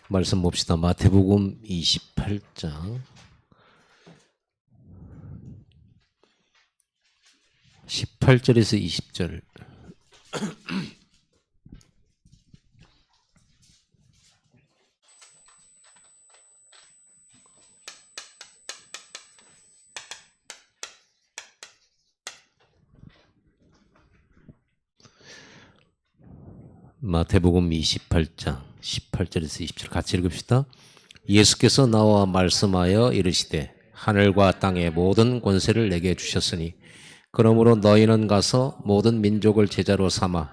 말씀 봅시다. 마태복음 28장 18절에서 20절. 마태복음 28장 18절에서 20절 같이 읽읍시다. 예수께서 나와 말씀하여 이르시되 하늘과 땅의 모든 권세를 내게 주셨으니 그러므로 너희는 가서 모든 민족을 제자로 삼아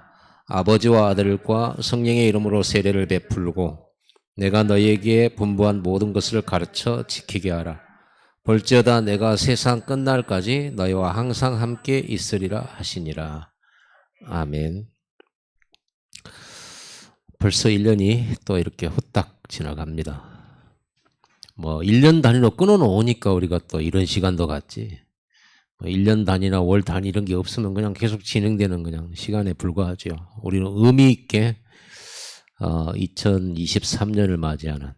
아버지와 아들과 성령의 이름으로 세례를 베풀고 내가 너희에게 분부한 모든 것을 가르쳐 지키게 하라. 볼지어다 내가 세상 끝날까지 너희와 항상 함께 있으리라 하시니라. 아멘. 벌써 1년이 또 이렇게 후딱 지나갑니다. 1년 단위로 끊어놓으니까 우리가 또 이런 시간도 갖지. 1년 단위나 월 단위 이런 게 없으면 그냥 계속 진행되는 그냥 시간에 불과하죠. 우리는 의미 있게 2023년을 맞이하는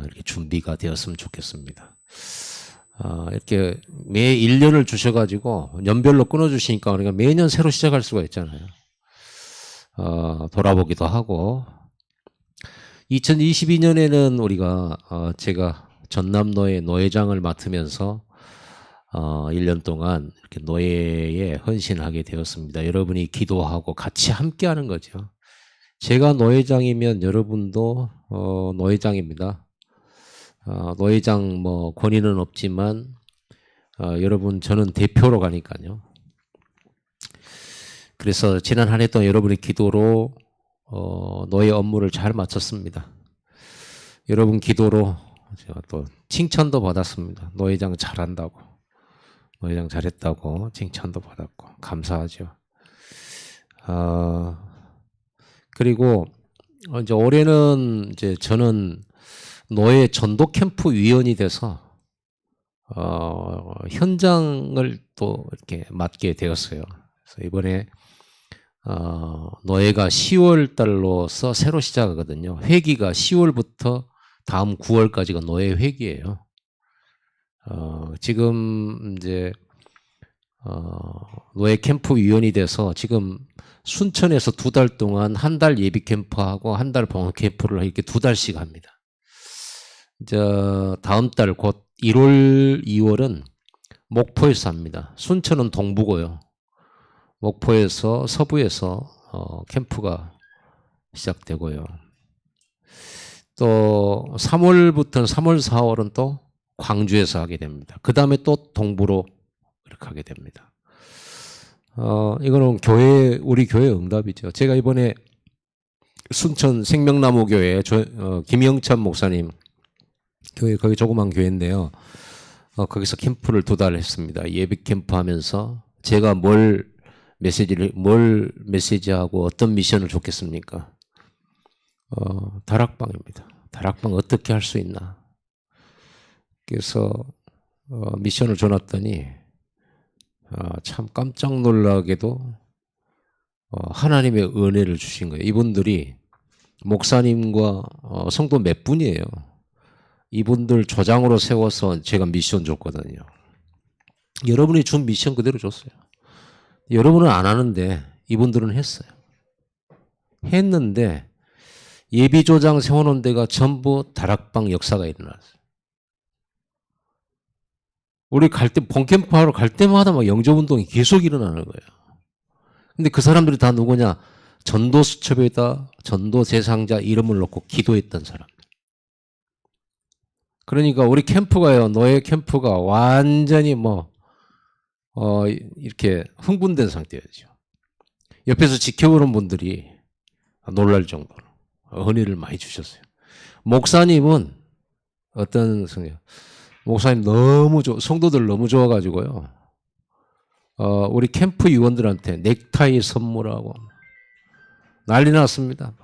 이렇게 준비가 되었으면 좋겠습니다. 이렇게 매 1년을 주셔가지고 연별로 끊어주시니까 우리가 매년 새로 시작할 수가 있잖아요. 돌아보기도 하고 2022년에는 우리가 제가 전남노회 노회장을 맡으면서 1년 동안 이렇게 노예에 헌신하게 되었습니다. 여러분이 기도하고 같이 함께하는 거죠. 제가 노회장이면 여러분도 노회장입니다. 노회장 권위는 없지만 여러분 저는 대표로 가니까요. 그래서 지난 한 해 동안 여러분의 기도로 노예 업무를 잘 마쳤습니다. 여러분 기도로 제가 또 칭찬도 받았습니다. 노회장 잘한다고, 노회장 잘했다고 칭찬도 받았고 감사하죠. 그리고 이제 올해는 이제 저는 노예 전도 캠프 위원이 돼서 현장을 또 이렇게 맡게 되었어요. 그래서 이번에 노예가 10월 달로서 새로 시작하거든요. 회기가 10월부터 다음 9월까지가 노예 회기예요. 지금 이제 노예 캠프 위원이 돼서 지금 순천에서 2달 동안 한 달 예비 캠프하고 한 달 봉헌 캠프를 이렇게 2달씩 합니다. 이제 다음 달 곧 1월, 2월은 목포에서 합니다. 순천은 동부고요. 목포에서 서부에서 캠프가 시작되고요. 또 3월부터는 3월, 4월은 또 광주에서 하게 됩니다. 그 다음에 또 동부로 이렇게 하게 됩니다. 이거는 우리 교회 응답이죠. 제가 이번에 순천 생명나무교회 김영찬 목사님 교회, 거기 조그만 교회인데요. 거기서 캠프를 2달 했습니다. 예비 캠프 하면서 제가 뭘 메시지하고 어떤 미션을 줬겠습니까? 다락방입니다. 다락방 어떻게 할 수 있나? 그래서 미션을 줘놨더니 참 깜짝 놀라게도 하나님의 은혜를 주신 거예요. 이분들이 목사님과 성도 몇 분이에요. 이분들 조장으로 세워서 제가 미션 줬거든요. 여러분이 준 미션 그대로 줬어요. 여러분은 안 하는데 이분들은 했어요. 했는데 예비조장 세워놓은 데가 전부 다락방 역사가 일어났어요. 우리 본캠프 하러 갈 때마다 막 영접운동이 계속 일어나는 거예요. 근데 그 사람들이 다 누구냐? 전도수첩에다 전도 대상자 이름을 놓고 기도했던 사람들. 그러니까 우리 캠프가요, 노예 캠프가 완전히 이렇게 흥분된 상태였죠. 옆에서 지켜보는 분들이 놀랄 정도로 은혜를 많이 주셨어요. 목사님은 목사님 성도들 너무 좋아가지고요. 우리 캠프 위원들한테 넥타이 선물하고 난리 났습니다.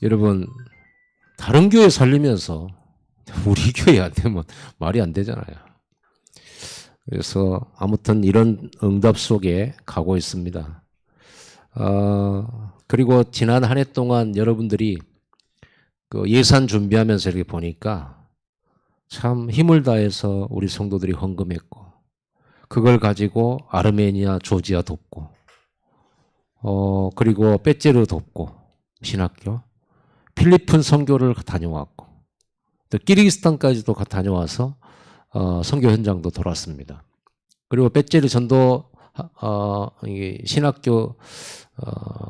여러분, 다른 교회 살리면서 우리 교회한테 말이 안 되잖아요. 그래서 아무튼 이런 응답 속에 가고 있습니다. 그리고 지난 한 해 동안 여러분들이 그 예산 준비하면서 이렇게 보니까 참 힘을 다해서 우리 성도들이 헌금했고, 그걸 가지고 아르메니아, 조지아 돕고, 그리고 빼째르 돕고, 신학교, 필리핀 선교를 다녀왔고, 또 키르기스탄까지도 다녀와서 선교 현장도 돌았습니다. 그리고 빼째르 전도 신학교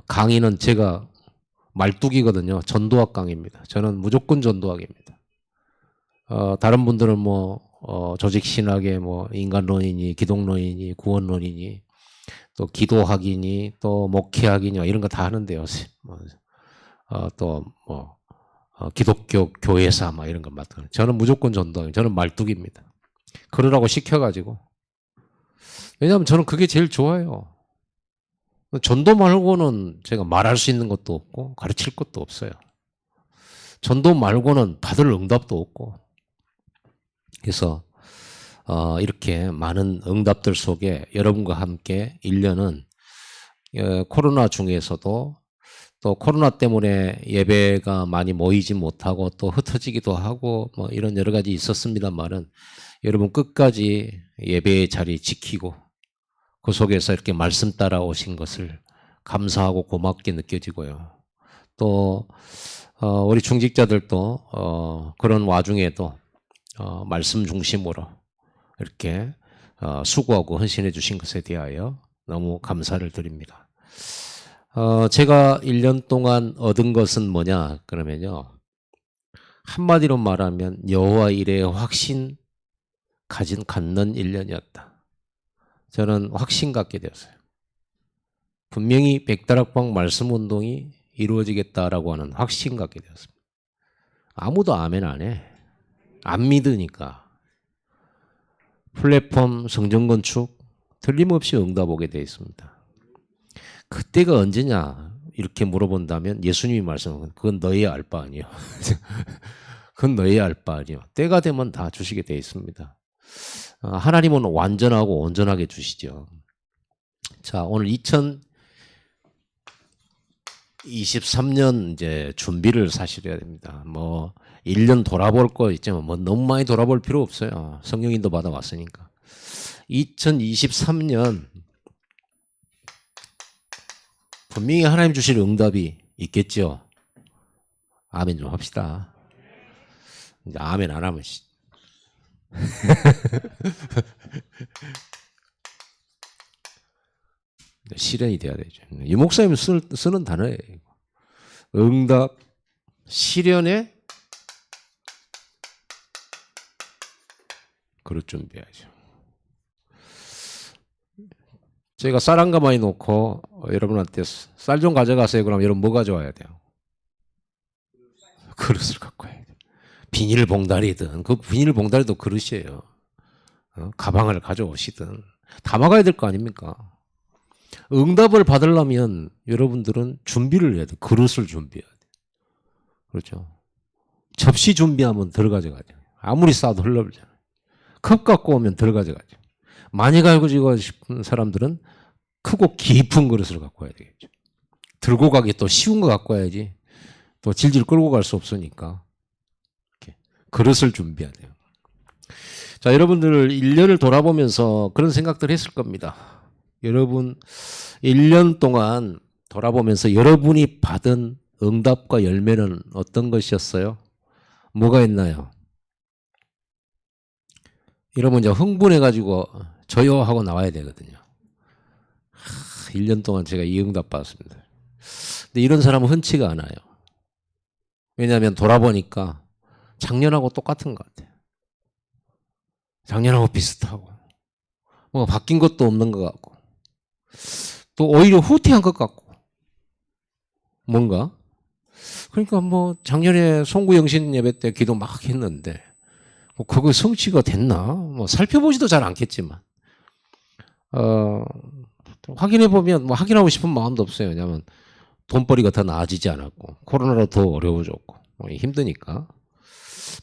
강의는 제가 말뚝이거든요. 전도학 강의입니다. 저는 무조건 전도학입니다. 다른 분들은 뭐 조직 신학의 뭐 인간론이니 기독론이니 구원론이니 또 기도학이니 또 목회학이니 이런 거 다 하는데요. 또 뭐 기독교 교회사 막 이런 거 맡아요. 저는 무조건 전도학. 저는 말뚝입니다. 그러라고 시켜가지고. 왜냐하면 저는 그게 제일 좋아요. 전도 말고는 제가 말할 수 있는 것도 없고 가르칠 것도 없어요. 전도 말고는 받을 응답도 없고. 그래서 이렇게 많은 응답들 속에 여러분과 함께 1년은 코로나 중에서도 또 코로나 때문에 예배가 많이 모이지 못하고 또 흩어지기도 하고 뭐 이런 여러 가지 있었습니다만은 여러분 끝까지 예배의 자리 지키고 그 속에서 이렇게 말씀 따라 오신 것을 감사하고 고맙게 느껴지고요. 또 우리 중직자들도 그런 와중에도 말씀 중심으로 이렇게 수고하고 헌신해 주신 것에 대하여 너무 감사를 드립니다. 제가 1년 동안 얻은 것은 뭐냐 그러면요. 한마디로 말하면 여호와 일에 확신 갖는 1년이었다. 저는 확신 갖게 되었어요. 분명히 백다락방 말씀 운동이 이루어지겠다라고 하는 확신 갖게 되었습니다. 아무도 아멘 안 해. 안 믿으니까. 플랫폼 성전 건축 틀림없이 응답 오게 되어 있습니다. 그때가 언제냐 이렇게 물어본다면 예수님이 말씀하는 그건 너희의 알 바 아니요. 그건 너희의 알 바 아니요. 때가 되면 다 주시게 되어 있습니다. 하나님은 완전하고 온전하게 주시죠. 자, 오늘 2023년 이제 준비를 사실 해야 됩니다. 뭐 1년 돌아볼 거 있지만 뭐 너무 많이 돌아볼 필요 없어요. 성령인도 받아왔으니까. 2023년 분명히 하나님 주실 응답이 있겠죠. 아멘 좀 합시다. 이제 아멘 안 하면 실현이 돼야 되죠. 이 목사님이 쓰는 단어예요. 응답, 실현에 그릇 준비하죠. 제가 쌀 한 가마니 놓고 여러분한테 쌀 좀 가져가세요. 그럼 여러분 뭐 가져와야 돼요? 그릇을 갖고 와야 돼요. 비닐봉다리든 그 비닐봉다리도 그릇이에요. 가방을 가져오시든 담아가야 될 거 아닙니까? 응답을 받으려면 여러분들은 준비를 해야 돼요. 그릇을 준비해야 돼요. 그렇죠? 접시 준비하면 들어가져가죠. 아무리 싸도 흘러버리잖아요. 컵 갖고 오면 들어가져가죠. 많이 가지고 싶은 사람들은 크고 깊은 그릇을 갖고 와야 되겠죠. 들고 가기 또 쉬운 거 갖고 와야지. 또 질질 끌고 갈 수 없으니까. 이렇게 그릇을 준비해야 돼요. 자, 여러분들 1년을 돌아보면서 그런 생각들 했을 겁니다. 여러분 1년 동안 돌아보면서 여러분이 받은 응답과 열매는 어떤 것이었어요? 뭐가 있나요? 여러분 이제 흥분해가지고 저요 하고 나와야 되거든요. 1년 동안 제가 이 응답 받았습니다. 근데 이런 사람은 흔치가 않아요. 왜냐하면 돌아보니까 작년하고 똑같은 것 같아요. 작년하고 비슷하고 뭐 바뀐 것도 없는 것 같고 또 오히려 후퇴한 것 같고 뭔가 그러니까 뭐 작년에 송구영신 예배 때 기도 막 했는데 뭐 그거 성취가 됐나 뭐 살펴보지도 잘 않겠지만 확인해 보면 뭐 확인하고 싶은 마음도 없어요. 왜냐하면 돈벌이가 더 나아지지 않았고 코로나로 더 어려워졌고 뭐 힘드니까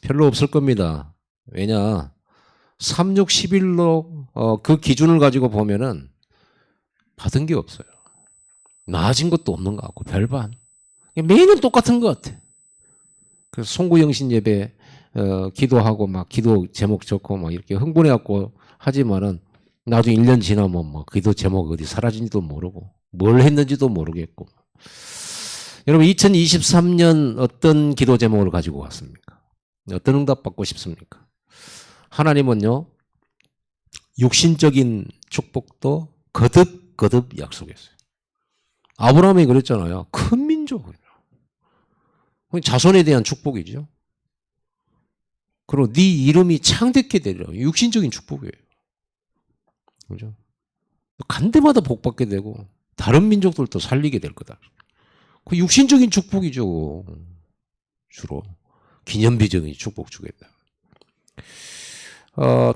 별로 없을 겁니다. 왜냐 3, 6, 10일로 그 기준을 가지고 보면은 받은 게 없어요. 나아진 것도 없는 것 같고 별반. 매년 똑같은 것 같아. 그래서 송구영신 예배 기도하고 막 기도 제목 적고 막 이렇게 흥분해갖고 하지만은 나중에 1년 지나면 뭐 기도 제목 어디 사라진지도 모르고 뭘 했는지도 모르겠고. 여러분 2023년 어떤 기도 제목을 가지고 왔습니까? 어떤 응답 받고 싶습니까? 하나님은요 육신적인 축복도 거듭 약속했어요. 아브라함이 그랬잖아요. 큰 민족이에요. 자손에 대한 축복이죠. 그리고 네 이름이 창대케 되리라. 육신적인 축복이에요. 그죠? 간 데마다 복 받게 되고 다른 민족들도 살리게 될 거다. 그 육신적인 축복이죠. 주로 기념비적인 축복 주겠다.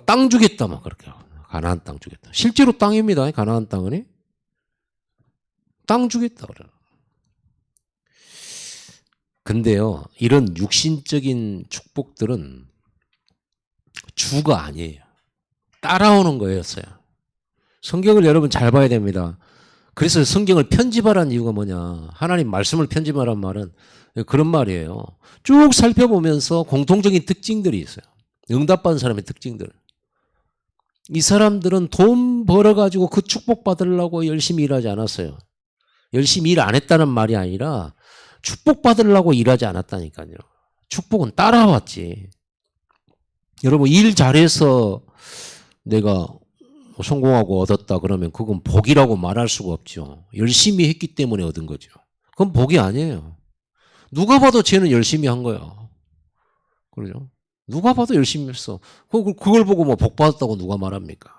땅 주겠다 막 그렇게 가나안 땅 주겠다. 실제로 땅입니다. 가나안 땅은 땅 주겠다 그래. 근데요, 이런 육신적인 축복들은 주가 아니에요. 따라오는 거였어요. 성경을 여러분 잘 봐야 됩니다. 그래서 성경을 편집하라는 이유가 뭐냐. 하나님 말씀을 편집하라는 말은 그런 말이에요. 쭉 살펴보면서 공통적인 특징들이 있어요. 응답받은 사람의 특징들. 이 사람들은 돈 벌어가지고 그 축복 받으려고 열심히 일하지 않았어요. 열심히 일 안 했다는 말이 아니라 축복 받으려고 일하지 않았다니까요. 축복은 따라왔지. 여러분 일 잘해서 내가 성공하고 얻었다 그러면 그건 복이라고 말할 수가 없죠. 열심히 했기 때문에 얻은 거죠. 그건 복이 아니에요. 누가 봐도 쟤는 열심히 한 거야. 그러죠? 누가 봐도 열심히 했어. 그걸 보고 뭐 복 받았다고 누가 말합니까?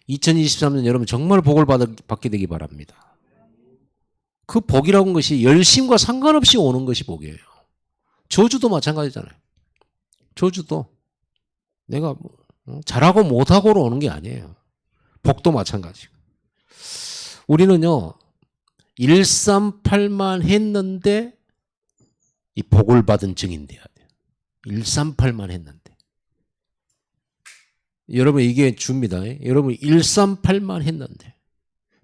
2023년 여러분 정말 복을 받게 되기 바랍니다. 그 복이라는 것이 열심과 상관없이 오는 것이 복이에요. 저주도 마찬가지잖아요. 저주도 내가 잘하고 못하고로 오는 게 아니에요. 복도 마찬가지고. 우리는요 138만 했는데 이 복을 받은 증인 돼야 돼요. 138만 했는데. 여러분 이게 줍니다. 여러분 138만 했는데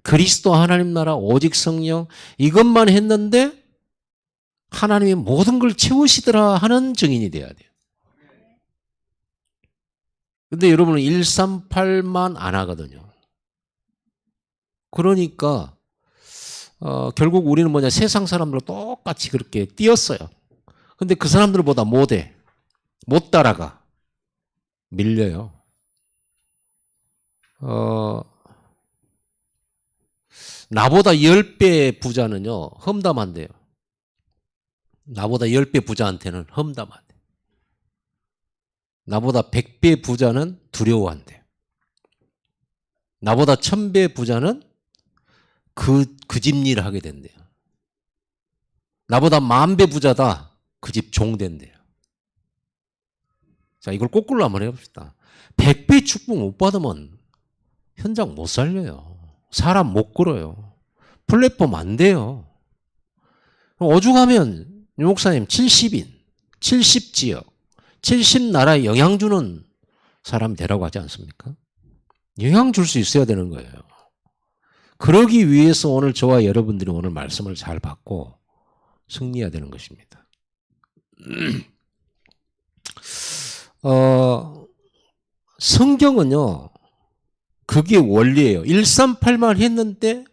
그리스도 하나님 나라 오직 성령 이것만 했는데 하나님이 모든 걸 채우시더라 하는 증인이 돼야 돼요. 근데 여러분은 138만 안 하거든요. 그러니까 결국 우리는 뭐냐 세상 사람들과 똑같이 그렇게 뛰었어요. 근데 그 사람들보다 못해. 못 따라가. 밀려요. 나보다 10배 부자는요 험담한대요. 나보다 10배 부자한테는 험담한대. 나보다 100배 부자는 두려워한대. 나보다 1000배 부자는 그 집 일을 하게 된대요. 나보다 10,000배 부자다. 그 집 종 된대요. 자, 이걸 거꾸로 한번 해봅시다. 100배 축복 못 받으면 현장 못 살려요. 사람 못 끌어요. 플랫폼 안 돼요. 오죽하면 목사님 70인, 70지역, 70나라에 영향 주는 사람이 되라고 하지 않습니까? 영향 줄 수 있어야 되는 거예요. 그러기 위해서 오늘 저와 여러분들이 오늘 말씀을 잘 받고 승리해야 되는 것입니다. 성경은요, 그게 원리예요. 138만 했는데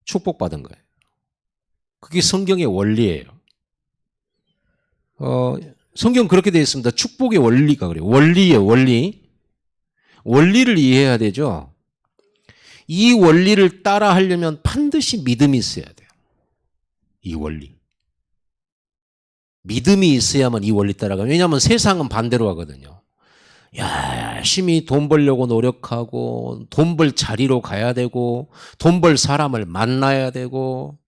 축복받은 거예요. 그게 성경의 원리예요. 성경 그렇게 되어 있습니다. 축복의 원리가 그래요. 원리예요, 원리. 원리를 이해해야 되죠. 이 원리를 따라 하려면 반드시 믿음이 있어야 돼요. 이 원리. 믿음이 있어야만 이 원리 따라가요. 왜냐하면 세상은 반대로 하거든요. 열심히 돈 벌려고 노력하고 돈 벌 자리로 가야 되고 돈 벌 사람을 만나야 되고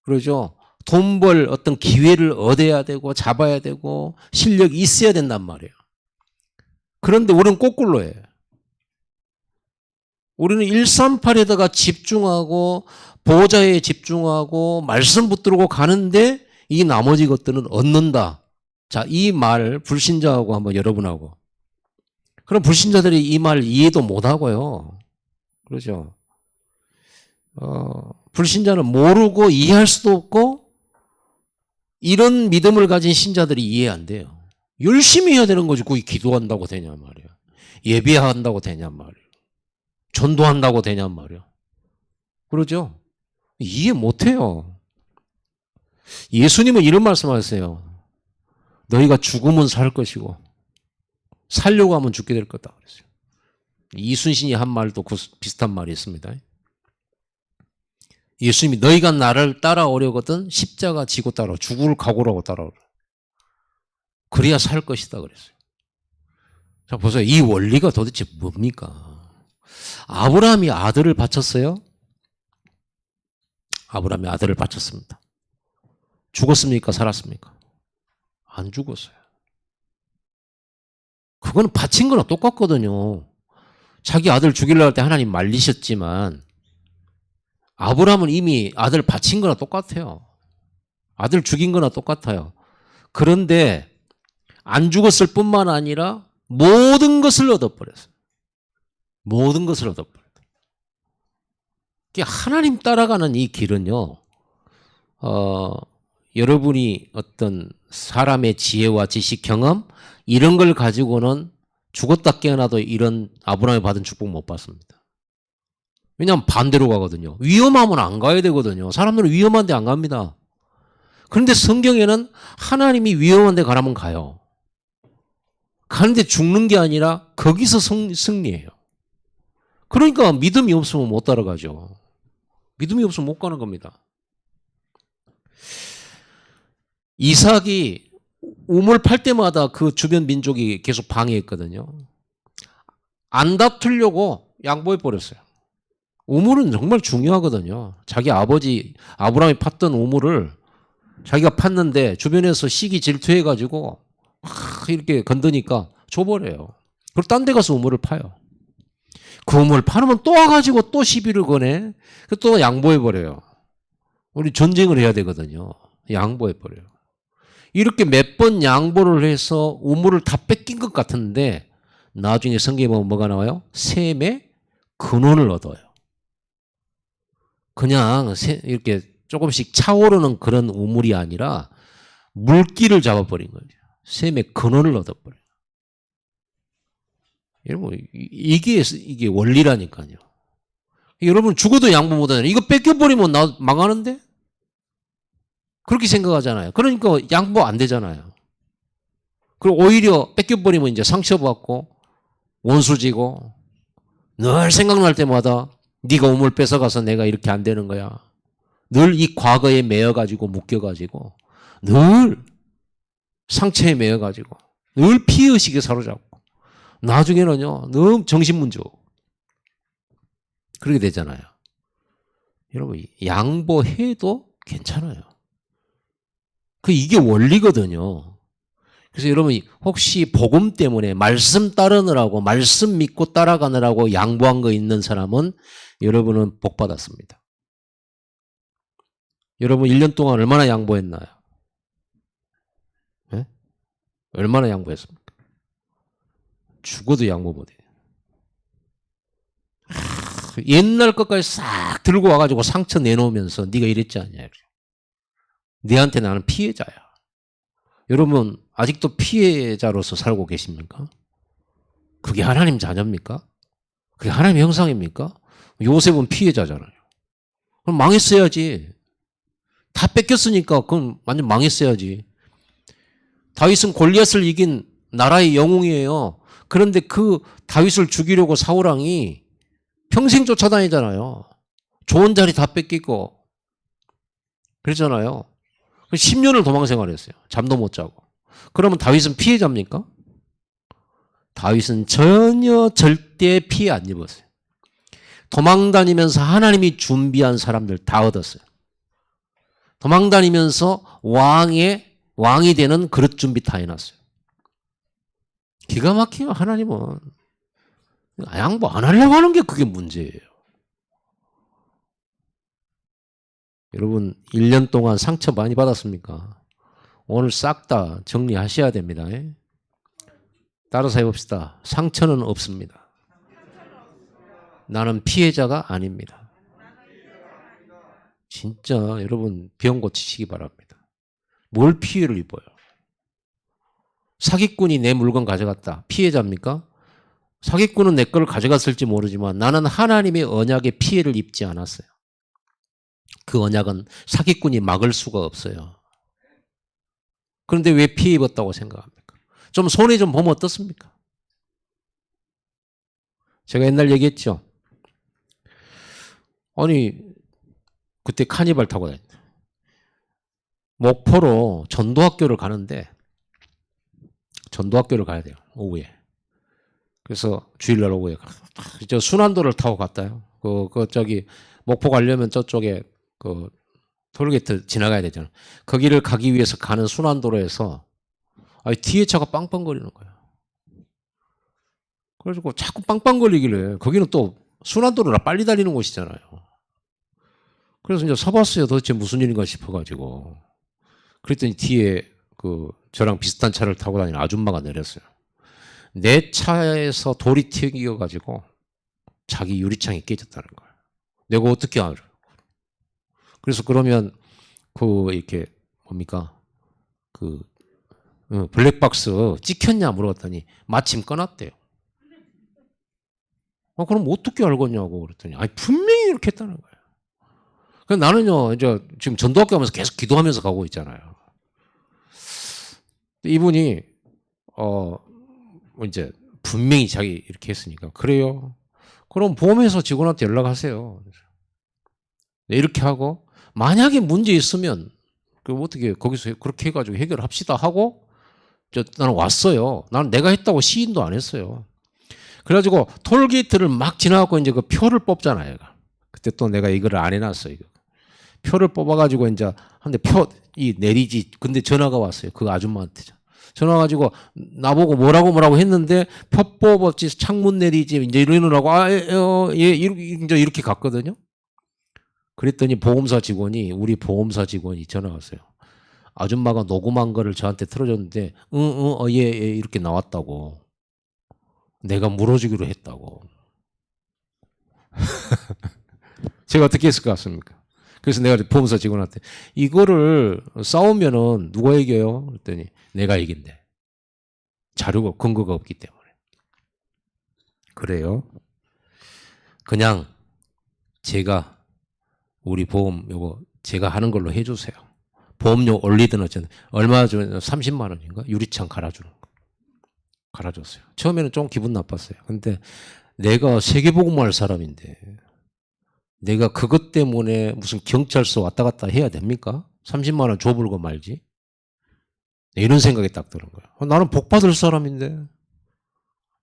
그러죠. 돈 벌 어떤 기회를 얻어야 되고 잡아야 되고 실력이 있어야 된단 말이에요. 그런데 우리는 거꾸로 해요. 우리는 138에다가 집중하고 보호자에 집중하고 말씀 붙들고 가는데 이 나머지 것들은 얻는다. 자, 이 말 불신자하고 한번 여러분하고. 그럼 불신자들이 이 말 이해도 못하고요. 그렇죠. 불신자는 모르고 이해할 수도 없고 이런 믿음을 가진 신자들이 이해 안 돼요. 열심히 해야 되는 거지. 거기 기도한다고 되냐 말이야. 예배한다고 되냐 말이야. 전도한다고 되냐 말이야. 그러죠? 이해 못 해요. 예수님은 이런 말씀하세요. 너희가 죽으면 살 것이고 살려고 하면 죽게 될 거다 그랬어요. 이순신이 한 말도 비슷한 말이 있습니다. 예수님이 너희가 나를 따라오려거든 십자가 지고 따라오. 죽을 각오라고 따라오라. 그래야 살 것이다 그랬어요. 자, 보세요. 이 원리가 도대체 뭡니까? 아브라함이 아들을 바쳤어요? 아브라함이 아들을 바쳤습니다. 죽었습니까? 살았습니까? 안 죽었어요. 그거는 바친 거랑 똑같거든요. 자기 아들 죽이려고 할 때 하나님 말리셨지만 아브라함은 이미 아들 바친 거나 똑같아요. 아들 죽인 거나 똑같아요. 그런데 안 죽었을 뿐만 아니라 모든 것을 얻어버렸어요. 모든 것을 얻어버렸어요. 하나님 따라가는 이 길은요. 여러분이 어떤 사람의 지혜와 지식, 경험 이런 걸 가지고는 죽었다 깨어나도 이런 아브라함이 받은 축복 못 받습니다. 왜냐하면 반대로 가거든요. 위험하면 안 가야 되거든요. 사람들은 위험한 데 안 갑니다. 그런데 성경에는 하나님이 위험한 데 가라면 가요. 가는데 죽는 게 아니라 거기서 승리해요. 그러니까 믿음이 없으면 못 따라가죠. 믿음이 없으면 못 가는 겁니다. 이삭이 우물 팔 때마다 그 주변 민족이 계속 방해했거든요. 안 다투려고 양보해 버렸어요. 우물은 정말 중요하거든요. 자기 아버지 아브라함이 팠던 우물을 자기가 팠는데 주변에서 시기 질투해가지고 이렇게 건드니까 줘버려요. 그리고 딴 데 가서 우물을 파요. 그 우물 파놓으면 또 와가지고 또 시비를 거네. 또 양보해버려요. 우리 전쟁을 해야 되거든요. 양보해버려요. 이렇게 몇 번 양보를 해서 우물을 다 뺏긴 것 같은데 나중에 성경에 보면 뭐가 나와요? 셈의 근원을 얻어요. 그냥 이렇게 조금씩 차오르는 그런 우물이 아니라 물기를 잡아버린 거죠. 셈의 근원을 얻어버려요. 여러분, 이게 원리라니까요. 여러분, 죽어도 양보 못하잖아요. 이거 뺏겨버리면 나 망하는데? 그렇게 생각하잖아요. 그러니까 양보 안 되잖아요. 그리고 오히려 뺏겨버리면 이제 상처받고 원수지고 늘 생각날 때마다 네가 우물 뺏어가서 내가 이렇게 안 되는 거야. 늘 이 과거에 매여가지고 묶여가지고 늘 상처에 매여가지고 늘 피해의식에 사로잡고 나중에는요 너무 정신문제 그렇게 되잖아요. 여러분 양보해도 괜찮아요. 이게 원리거든요. 그래서 여러분 혹시 복음 때문에 말씀 따르느라고 말씀 믿고 따라가느라고 양보한 거 있는 사람은 여러분은 복 받았습니다. 여러분 1년 동안 얼마나 양보했나요? 네? 얼마나 양보했습니까? 죽어도 양보 못해요. 옛날 것까지 싹 들고 와가지고 상처 내놓으면서 네가 이랬지 않냐. 네한테 나는 피해자야. 여러분 아직도 피해자로서 살고 계십니까? 그게 하나님 자녀입니까? 그게 하나님의 형상입니까? 요셉은 피해자잖아요. 그럼 망했어야지. 다 뺏겼으니까 그건 완전 망했어야지. 다윗은 골리앗을 이긴 나라의 영웅이에요. 그런데 그 다윗을 죽이려고 사울왕이 평생 쫓아다니잖아요. 좋은 자리 다 뺏기고 그랬잖아요. 10년을 도망생활했어요. 잠도 못 자고. 그러면 다윗은 피해자입니까? 다윗은 전혀 절대 피해 안 입었어요. 도망다니면서 하나님이 준비한 사람들 다 얻었어요. 도망다니면서 왕이 되는 그릇 준비 다 해놨어요. 기가 막혀요. 하나님은. 양보 안 하려고 하는 게 그게 문제예요. 여러분 1년 동안 상처 많이 받았습니까? 오늘 싹 다 정리하셔야 됩니다. 따라서 해봅시다. 상처는 없습니다. 나는 피해자가 아닙니다. 진짜 여러분 병 고치시기 바랍니다. 뭘 피해를 입어요? 사기꾼이 내 물건 가져갔다. 피해자입니까? 사기꾼은 내 걸 가져갔을지 모르지만 나는 하나님의 언약에 피해를 입지 않았어요. 그 언약은 사기꾼이 막을 수가 없어요. 그런데 왜 피해 입었다고 생각합니까? 좀 손해 좀 보면 어떻습니까? 제가 옛날 얘기했죠. 아니 그때 카니발 타고 다녔다. 목포로 전도학교를 가는데 전도학교를 가야 돼요. 오후에. 그래서 주일날 오후에 저 순환도를 타고 갔다요. 저기 목포 가려면 저쪽에 그 톨게이트 지나가야 되잖아. 거기를 가기 위해서 가는 순환도로에서 뒤에 차가 빵빵거리는 거야. 그래가지고 자꾸 빵빵거리길래 거기는 또 순환도로라 빨리 달리는 곳이잖아요. 그래서 이제 서봤어요. 도대체 무슨 일인가 싶어가지고. 그랬더니 뒤에 저랑 비슷한 차를 타고 다니는 아줌마가 내렸어요. 내 차에서 돌이 튀겨가지고 자기 유리창이 깨졌다는 거야. 내가 어떻게 알아? 그래서 그러면 이렇게 뭡니까? 블랙박스 찍혔냐 물어봤더니 마침 꺼놨대요. 그럼 어떻게 알겠냐고 그랬더니 분명히 이렇게 했다는 거예요. 그래서 나는요 이제 지금 전도학교 하면서 계속 기도하면서 가고 있잖아요. 이분이 이제 분명히 자기 이렇게 했으니까 그래요. 그럼 보험회사 직원한테 연락하세요. 이렇게 하고 만약에 문제 있으면 어떻게 거기서 그렇게 해가지고 해결합시다 하고 나는 왔어요. 나는 내가 했다고 시인도 안 했어요. 그래가지고 톨게이트를 막 지나가고 이제 그 표를 뽑잖아요. 그때 또 내가 이거를 안 해놨어요. 표를 뽑아가지고 이제 한데 이 내리지. 근데 전화가 왔어요. 그 아줌마한테. 전화 가지고 나보고 뭐라고 했는데 표 뽑았지 창문 내리지 이제 이러느라고 이제 이렇게 갔거든요. 그랬더니 우리 보험사 직원이 전화 왔어요. 아줌마가 녹음한 거를 저한테 틀어줬는데 예 이렇게 나왔다고. 내가 물어주기로 했다고. 제가 어떻게 했을 것 같습니까? 그래서 내가 보험사 직원한테 이거를 싸우면은 누가 이겨요? 그랬더니 내가 이긴대. 자료가 근거가 없기 때문에. 그래요. 그냥 제가 우리 보험 요거 제가 하는 걸로 해주세요. 보험료 올리든 어쨌든 얼마 전에 30만 원인가 유리창 갈아주는 거. 갈아줬어요. 처음에는 좀 기분 나빴어요. 근데 내가 세계복음할 사람인데 내가 그것 때문에 무슨 경찰서 왔다 갔다 해야 됩니까? 30만 원 줘불고 말지. 이런 생각이 딱 드는 거야. 나는 복 받을 사람인데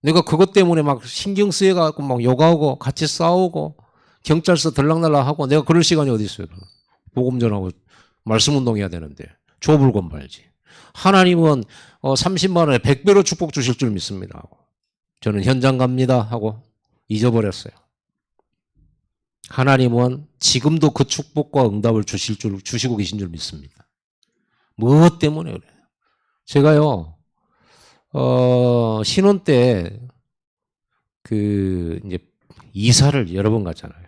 내가 그것 때문에 막 신경 쓰여갖고 막 욕하고 같이 싸우고 경찰서 들락날락하고 내가 그럴 시간이 어디 있어요. 복음 전하고 말씀 운동해야 되는데 줘불고 말지. 하나님은 30만 원에 100배로 축복 주실 줄 믿습니다. 저는 현장 갑니다 하고 잊어버렸어요. 하나님은 지금도 그 축복과 응답을 주시고 계신 줄 믿습니다. 무엇 때문에 그래요? 제가요, 신혼 때, 이제, 이사를 여러 번 갔잖아요.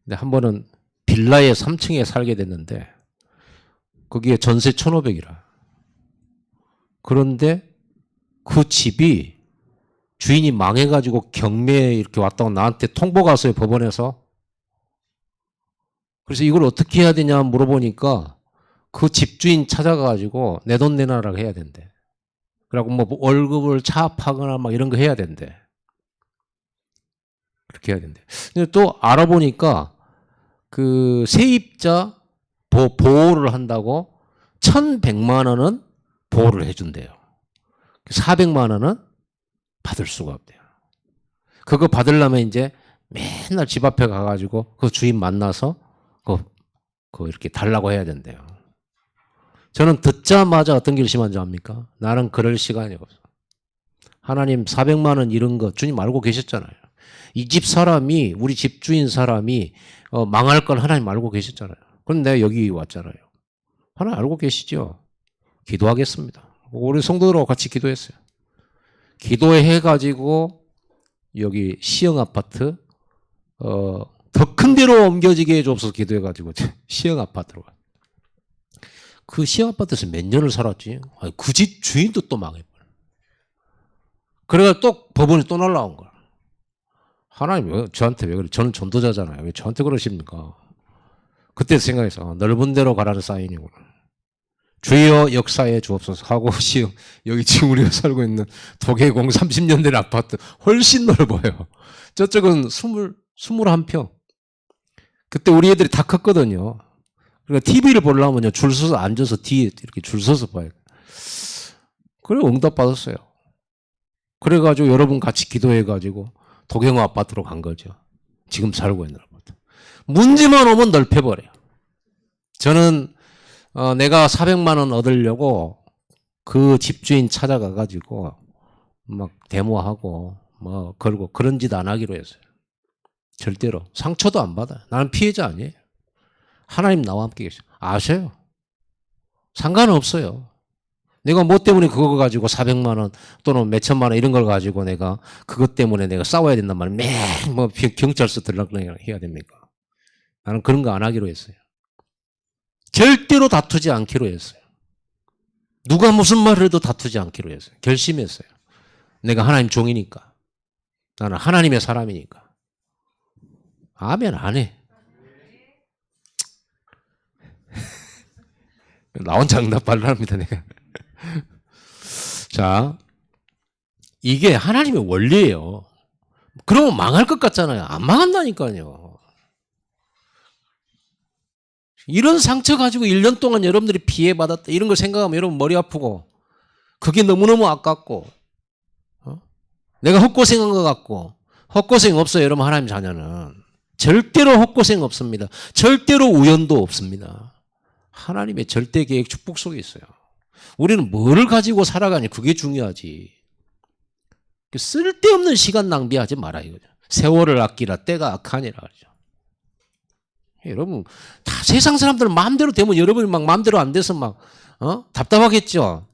근데 한 번은 빌라의 3층에 살게 됐는데, 거기에 전세 1,500이라. 그런데 그 집이 주인이 망해가지고 경매에 이렇게 왔다고 나한테 통보가 왔어요, 법원에서. 그래서 이걸 어떻게 해야 되냐 물어보니까 그 집주인 찾아가가지고 내 돈 내놔라고 해야 된대. 그래갖고 뭐 월급을 차압하거나 막 이런 거 해야 된대. 그렇게 해야 된대. 근데 또 알아보니까 그 세입자 보호를 한다고 1,100만 원은 보호를 해준대요. 400만 원은 받을 수가 없대요. 그거 받으려면 이제 맨날 집 앞에 가가지고 그 주인 만나서 그거 이렇게 달라고 해야 된대요. 저는 듣자마자 어떤 결심한 줄 압니까? 나는 그럴 시간이 없어. 하나님 400만 원 이런 거 주님 알고 계셨잖아요. 이 집 사람이 우리 집주인 사람이 망할 걸 하나님 알고 계셨잖아요. 그럼 내가 여기 왔잖아요. 하나님 알고 계시죠? 기도하겠습니다. 우리 성도들하고 같이 기도했어요. 기도해가지고 여기 시형 아파트 더 큰 데로 옮겨지게 해줘서 기도해가지고 시형 아파트로 가. 그 시형 아파트에서 몇 년을 살았지. 그 집 주인도 또 망해버려. 그래가 또 법원에 또 날라온 거야. 하나님 왜 저한테 왜 그래? 저는 전도자잖아요. 왜 저한테 그러십니까? 그때 생각해서 넓은 데로 가라는 사인이구나. 주여 역사에 주옵소서 하고 시험 여기 지금 우리가 살고 있는 도계공 30년 된 아파트 훨씬 넓어요. 저쪽은 21평. 그때 우리 애들이 다 컸거든요. 그러니까 TV를 보려면요 줄 서서 앉아서 뒤에 이렇게 줄 서서 봐요. 그래 응답 받았어요. 그래가지고 여러분 같이 기도해가지고 도경호 아파트로 간 거죠. 지금 살고 있는 아파트. 문제만 오면 넓혀버려요. 저는 내가 400만 원 얻으려고 그 집주인 찾아가가지고 막 데모하고 뭐 걸고 그런 짓 안 하기로 했어요. 절대로. 상처도 안 받아요. 나는 피해자 아니에요. 하나님 나와 함께 계셔. 아셔요. 상관없어요. 내가 뭐 때문에 그거 가지고 400만 원 또는 몇천만 원 이런 걸 가지고 내가 그것 때문에 내가 싸워야 된단 말이에요. 매일 뭐 경찰서 들락날락 해야 됩니까? 나는 그런 거 안 하기로 했어요. 절대로 다투지 않기로 했어요. 누가 무슨 말을 해도 다투지 않기로 했어요. 결심했어요. 내가 하나님 종이니까. 나는 하나님의 사람이니까. 아멘 안 해. 나 혼자 응답하려 합니다, 내가. 자, 이게 하나님의 원리예요. 그러면 망할 것 같잖아요. 안 망한다니까요. 이런 상처 가지고 1년 동안 여러분들이 피해받았다. 이런 걸 생각하면 여러분 머리 아프고, 그게 너무너무 아깝고, 내가 헛고생한 것 같고, 헛고생 없어요, 여러분 하나님 자녀는. 절대로 헛고생 없습니다. 절대로 우연도 없습니다. 하나님의 절대 계획 축복 속에 있어요. 우리는 뭐를 가지고 살아가니 그게 중요하지. 쓸데없는 시간 낭비하지 마라 이거죠. 세월을 아끼라 때가 악하니라 그러죠. 여러분 다 세상 사람들은 마음대로 되면 여러분이 막 마음대로 안 돼서 막 답답하겠죠.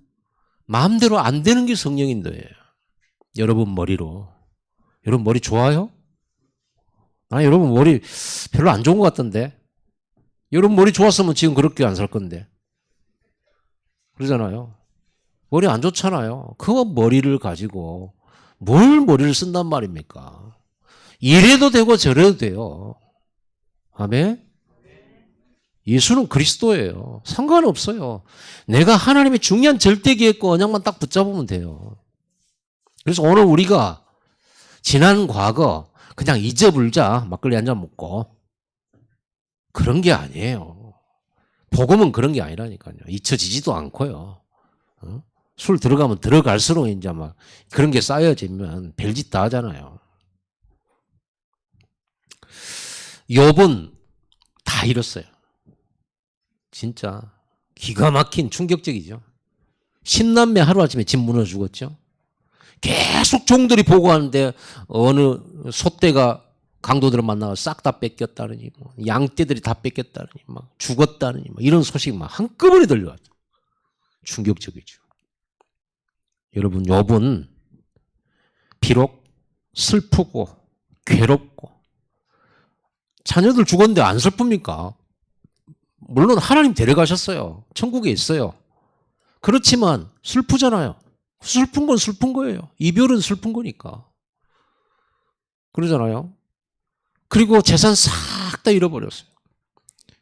마음대로 안 되는 게 성령인도예요. 여러분 머리로. 여러분 머리 좋아요? 아 여러분 머리 별로 안 좋은 것 같던데. 여러분 머리 좋았으면 지금 그렇게 안 살 건데. 그러잖아요. 머리 안 좋잖아요. 그 머리를 가지고 뭘 머리를 쓴단 말입니까? 이래도 되고 저래도 돼요. 아멘? 예수는 그리스도예요. 상관없어요. 내가 하나님의 중요한 절대계획과 언약만 딱 붙잡으면 돼요. 그래서 오늘 우리가 지난 과거 그냥 잊어불자 막걸리 한잔 먹고 그런 게 아니에요. 복음은 그런 게 아니라니까요. 잊혀지지도 않고요. 술 들어가면 들어갈수록 이제 막 그런 게 쌓여지면 별짓 다 하잖아요. 욥은 다 잃었어요. 진짜 기가 막힌 충격적이죠. 10남매 하루아침에 집 무너져 죽었죠. 계속 종들이 보고하는데 어느 소떼가 강도들을 만나서 싹 다 뺏겼다느니 뭐 양떼들이 다 뺏겼다느니 막 죽었다느니 막 이런 소식이 막 한꺼번에 들려왔죠. 충격적이죠. 여러분 욥은 비록 슬프고 괴롭고 자녀들 죽었는데 안 슬픕니까? 물론 하나님 데려가셨어요. 천국에 있어요. 그렇지만 슬프잖아요. 슬픈 건 슬픈 거예요. 이별은 슬픈 거니까. 그러잖아요. 그리고 재산 싹 다 잃어버렸어요.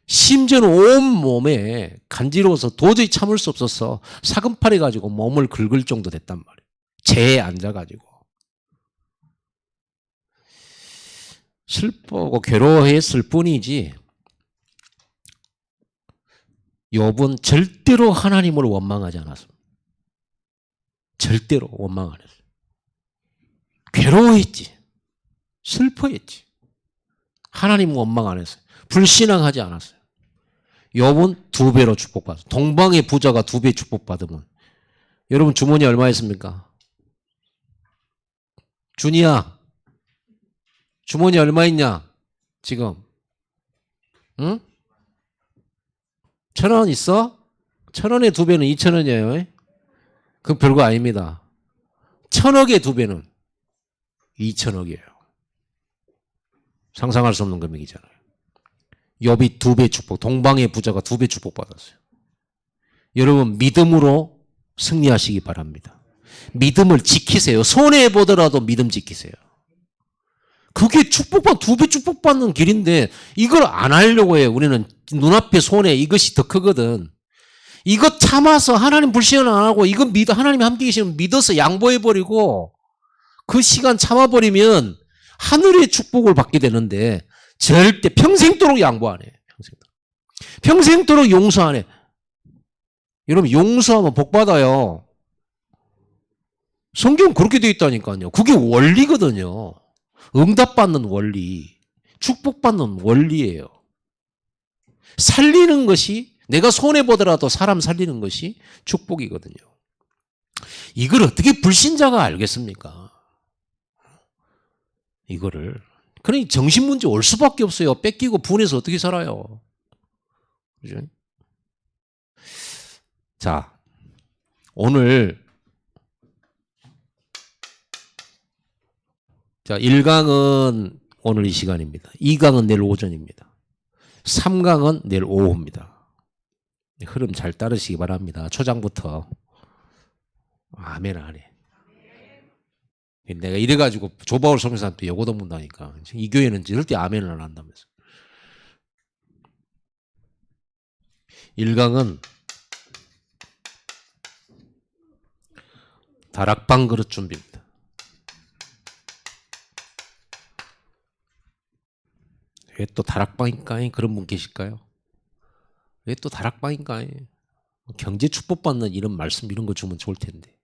심지어는 온 몸에 간지러워서 도저히 참을 수 없어서 사금팔이 가지고 몸을 긁을 정도 됐단 말이에요. 재에 앉아가지고. 슬프고 괴로워했을 뿐이지 욥은 절대로 하나님을 원망하지 않았습니다. 절대로 원망 안 했어요. 괴로워했지. 슬퍼했지. 하나님 원망 안 했어요. 불신앙하지 않았어요. 욥은 2배로 축복받았어요. 동방의 부자가 2배 축복받으면 여러분 주머니 얼마 있습니까? 준이야 주머니 얼마 있냐? 지금 응? 1,000원 있어? 1,000원의 2배는 2,000원이에요. 그건 별거 아닙니다. 1,000억의 2배는 2,000억이에요. 상상할 수 없는 금액이잖아요. 욥이 2배 축복, 동방의 부자가 2배 축복받았어요. 여러분 믿음으로 승리하시기 바랍니다. 믿음을 지키세요. 손해보더라도 믿음 지키세요. 그게 축복받 2배 축복받는 길인데 이걸 안 하려고 해요. 우리는 눈앞에 손해 이것이 더 크거든. 이거 참아서 하나님 불신을 안 하고 이거 하나님이 함께 계시면 믿어서 양보해버리고 그 시간 참아버리면 하늘의 축복을 받게 되는데 절대 평생도록 양보 안 해. 평생도록 용서 안 해. 여러분 용서하면 복 받아요. 성경은 그렇게 되어 있다니까요. 그게 원리거든요. 응답받는 원리, 축복받는 원리예요. 살리는 것이 내가 손해보더라도 사람 살리는 것이 축복이거든요. 이걸 어떻게 불신자가 알겠습니까? 이거를. 그러니 정신문제 올 수밖에 없어요. 뺏기고 분해서 어떻게 살아요. 그죠? 자, 오늘 1강은 오늘 이 시간입니다. 2강은 내일 오전입니다. 3강은 내일 오후입니다. 흐름 잘 따르시기 바랍니다. 초장부터. 아멘 안 해. 내가 이래가지고 조바울 성교사한테 요거도 문다니까. 이 교회는 절대 아멘을 안 한다면서. 1강은 다락방 그릇 준비입니다. 왜 또 다락방인가요? 그런 분 계실까요? 왜 또 다락방인가요? 경제 축복받는 이런 말씀 이런 거 주면 좋을 텐데.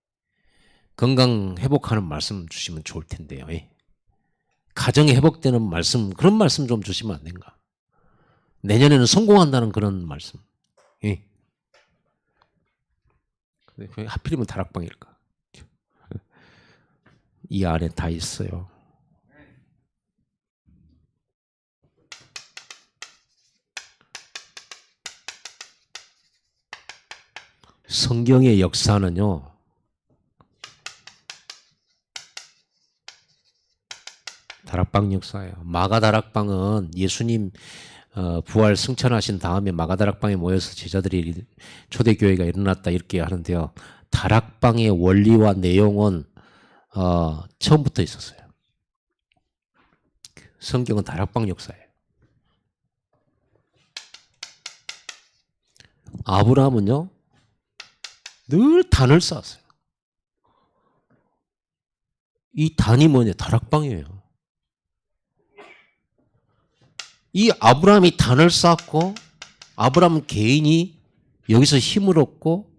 건강 회복하는 말씀 주시면 좋을 텐데요. 가정이 회복되는 말씀 그런 말씀 좀 주시면 안 된가? 내년에는 성공한다는 그런 말씀. 왜 하필이면 다락방일까? 이 안에 다 있어요. 성경의 역사는요. 다락방 역사예요. 마가다락방은 예수님 부활 승천하신 다음에 마가다락방에 모여서 제자들이 초대교회가 일어났다 이렇게 하는데요. 다락방의 원리와 내용은 처음부터 있었어요. 성경은 다락방 역사예요. 아브라함은요. 늘 단을 쌓았어요. 이 단이 뭐냐? 다락방이에요. 이 아브라함이 단을 쌓고 아브라함 개인이 여기서 힘을 얻고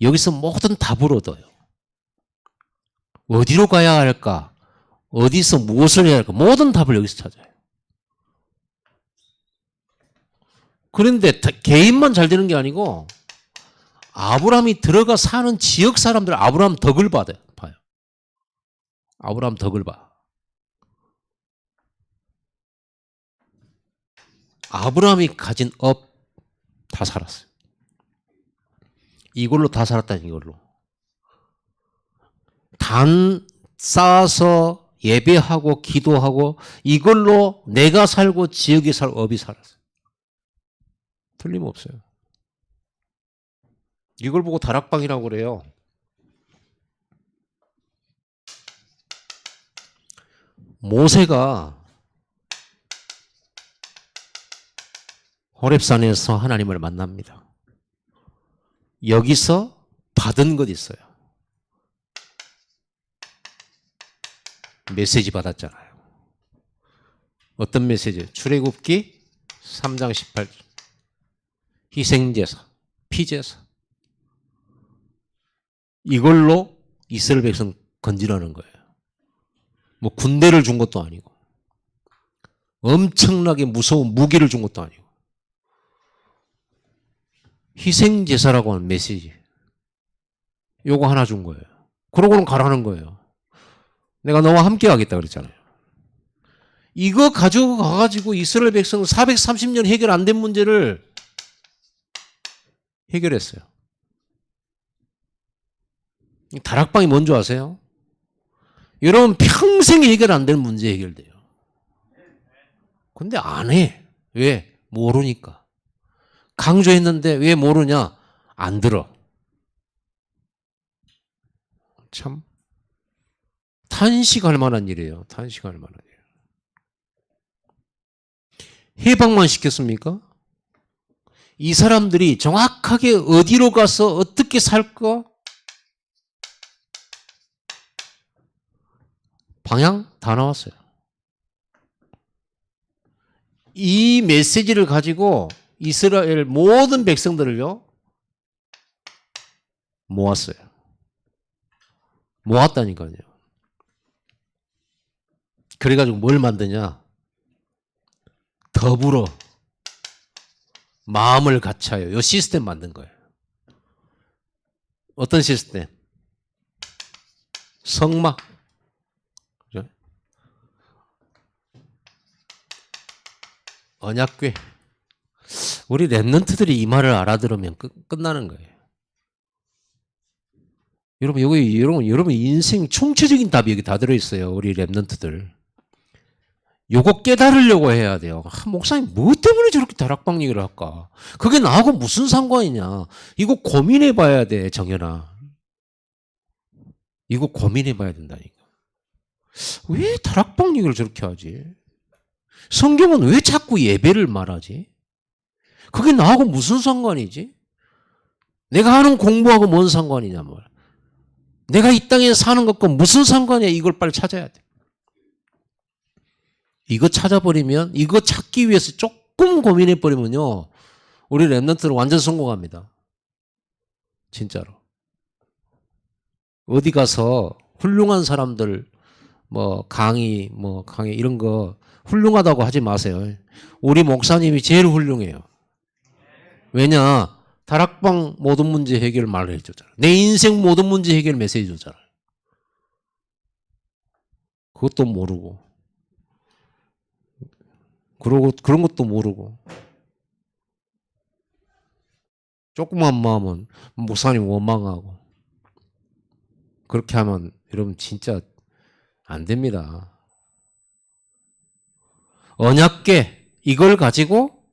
여기서 모든 답을 얻어요. 어디로 가야 할까? 어디서 무엇을 해야 할까? 모든 답을 여기서 찾아요. 그런데 개인만 잘 되는 게 아니고 아브라함이 들어가 사는 지역 사람들 아브라함 덕을 봐요. 아브라함 덕을 봐. 아브라함이 가진 업 다 살았어요. 이걸로 다 살았다는 이걸로. 단 쌓아서 예배하고 기도하고 이걸로 내가 살고 지역이 살고 업이 살았어요. 틀림없어요. 이걸 보고 다락방이라고 그래요. 모세가 호렙산에서 하나님을 만납니다. 여기서 받은 것 있어요. 메시지 받았잖아요. 어떤 메시지? 출애굽기 3장 18절. 희생제사, 피제사. 이걸로 이스라엘 백성 건지라는 거예요. 뭐 군대를 준 것도 아니고 엄청나게 무서운 무기를 준 것도 아니고 희생제사라고 하는 메시지 요거 하나 준 거예요. 그러고는 가라는 거예요. 내가 너와 함께 하겠다 그랬잖아요. 이거 가지고 가가지고 이스라엘 백성 430년 해결 안 된 문제를 해결했어요. 다락방이 뭔지 아세요? 여러분 평생 해결 안 된 문제 해결돼요. 근데 안 해. 왜? 모르니까. 강조했는데 왜 모르냐? 안 들어. 참 탄식할 만한 일이에요. 탄식할 만한 일. 해방만 시켰습니까? 이 사람들이 정확하게 어디로 가서 어떻게 살까? 방향 다 나왔어요. 이 메시지를 가지고 이스라엘 모든 백성들을요 모았어요. 모았다니까요. 그래가지고 뭘 만드냐? 더불어 마음을 같이하여 이 시스템 만든 거예요. 어떤 시스템? 성막. 그죠? 언약궤. 우리 랩런트들이 이 말을 알아들으면 끝나는 거예요. 여러분 인생 총체적인 답이 여기 다 들어있어요. 우리 랩런트들. 요거 깨달으려고 해야 돼요. 목사님 뭐 때문에 저렇게 다락방 얘기를 할까? 그게 나하고 무슨 상관이냐? 이거 고민해 봐야 돼, 정연아. 이거 고민해 봐야 된다니까. 왜 다락방 얘기를 저렇게 하지? 성경은 왜 자꾸 예배를 말하지? 그게 나하고 무슨 상관이지? 내가 하는 공부하고 뭔 상관이냐 말. 내가 이 땅에 사는 것과 무슨 상관이야? 이걸 빨리 찾아야 돼. 이거 찾아버리면, 이거 찾기 위해서 조금 고민해버리면요, 우리 랩런트는 완전 성공합니다. 진짜로. 어디 가서 훌륭한 사람들, 강의 이런 거 훌륭하다고 하지 마세요. 우리 목사님이 제일 훌륭해요. 왜냐? 다락방 모든 문제 해결 말을 해줬잖아요. 내 인생 모든 문제 해결 메시지 줬잖아요. 그것도 모르고. 그러고 그런 것도 모르고. 조그만 마음은 목사님 원망하고. 그렇게 하면 여러분 진짜 안 됩니다. 언약궤 이걸 가지고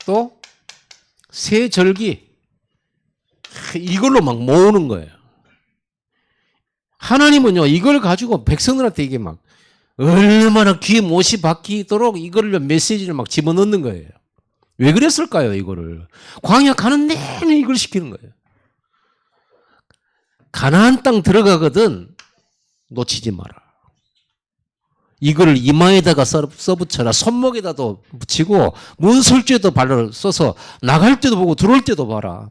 또 새 절기 이걸로 막 모으는 거예요. 하나님은요 이걸 가지고 백성들한테 이게 막 얼마나 귀에 못이 박히도록 이거를 메시지를 막 집어넣는 거예요. 왜 그랬을까요 이거를? 광야 가는 내내 이걸 시키는 거예요. 가나안 땅 들어가거든 놓치지 마라. 이거를 이마에다가 써붙여라. 손목에다도 붙이고 문설주에도 발로 써서 나갈 때도 보고 들어올 때도 봐라.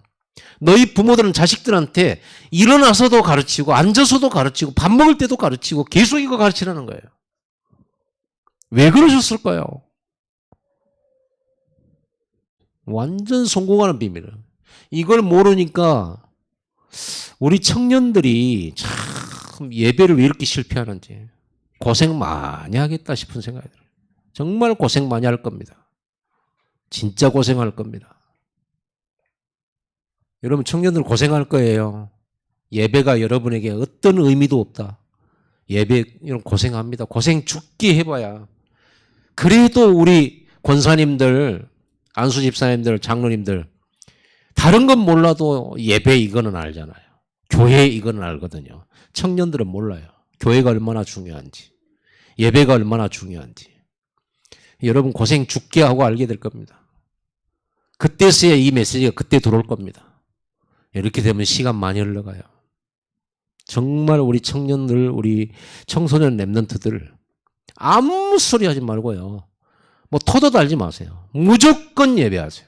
너희 부모들은 자식들한테 일어나서도 가르치고 앉아서도 가르치고 밥 먹을 때도 가르치고 계속 이거 가르치라는 거예요. 왜 그러셨을까요? 완전 성공하는 비밀이에요. 이걸 모르니까 우리 청년들이 참 예배를 왜 이렇게 실패하는지 고생 많이 하겠다 싶은 생각이 들어요. 정말 고생 많이 할 겁니다. 진짜 고생할 겁니다. 여러분 청년들 고생할 거예요. 예배가 여러분에게 어떤 의미도 없다. 예배 고생합니다. 고생 죽게 해봐야. 그래도 우리 권사님들, 안수 집사님들, 장로님들 다른 건 몰라도 예배 이거는 알잖아요. 교회 이거는 알거든요. 청년들은 몰라요. 교회가 얼마나 중요한지. 예배가 얼마나 중요한지. 여러분 고생 죽게 하고 알게 될 겁니다. 그때서야 이 메시지가 그때 들어올 겁니다. 이렇게 되면 시간 많이 흘러가요. 정말 우리 청년들, 우리 청소년 랩런트들 아무 소리 하지 말고요. 터도 달지 마세요. 무조건 예배하세요.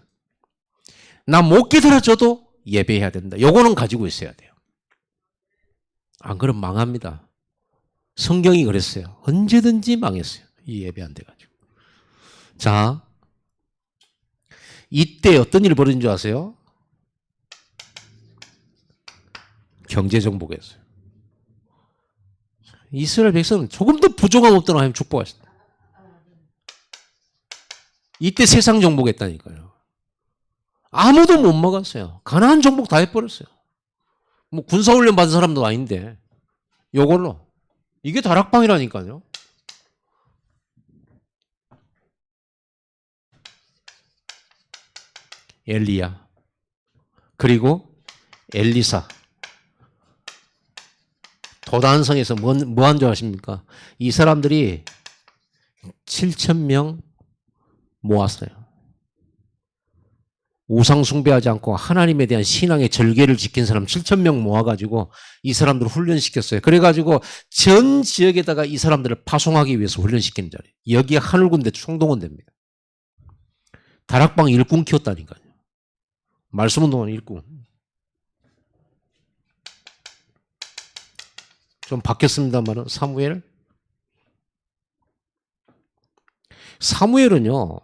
나 못 깨달아줘도 예배해야 된다. 요거는 가지고 있어야 돼요. 안 그러면 망합니다. 성경이 그랬어요. 언제든지 망했어요. 이 예배 안 돼가지고. 자, 이때 어떤 일이 벌어진 줄 아세요? 경제 정복이었어요. 이스라엘 백성은 조금 더 부족함 없던 하나님 축복하셨다. 이때 세상 정복했다니까요. 아무도 못 먹었어요. 가나안 정복 다 해버렸어요. 군사훈련 받은 사람도 아닌데 요걸로. 이게 다락방이라니까요. 엘리야, 그리고 엘리사. 도단성에서 뭐 한 줄 아십니까? 이 사람들이 7,000명 모았어요. 우상 숭배하지 않고 하나님에 대한 신앙의 절개를 지킨 사람 7,000명 모아가지고 이 사람들을 훈련시켰어요. 그래가지고 전 지역에다가 이 사람들을 파송하기 위해서 훈련시키는 자리예요. 여기에 하늘군대 총동원됩니다. 다락방 일꾼 키웠다니까요. 말씀운동하는 일꾼. 좀 바뀌었습니다만 사무엘은요,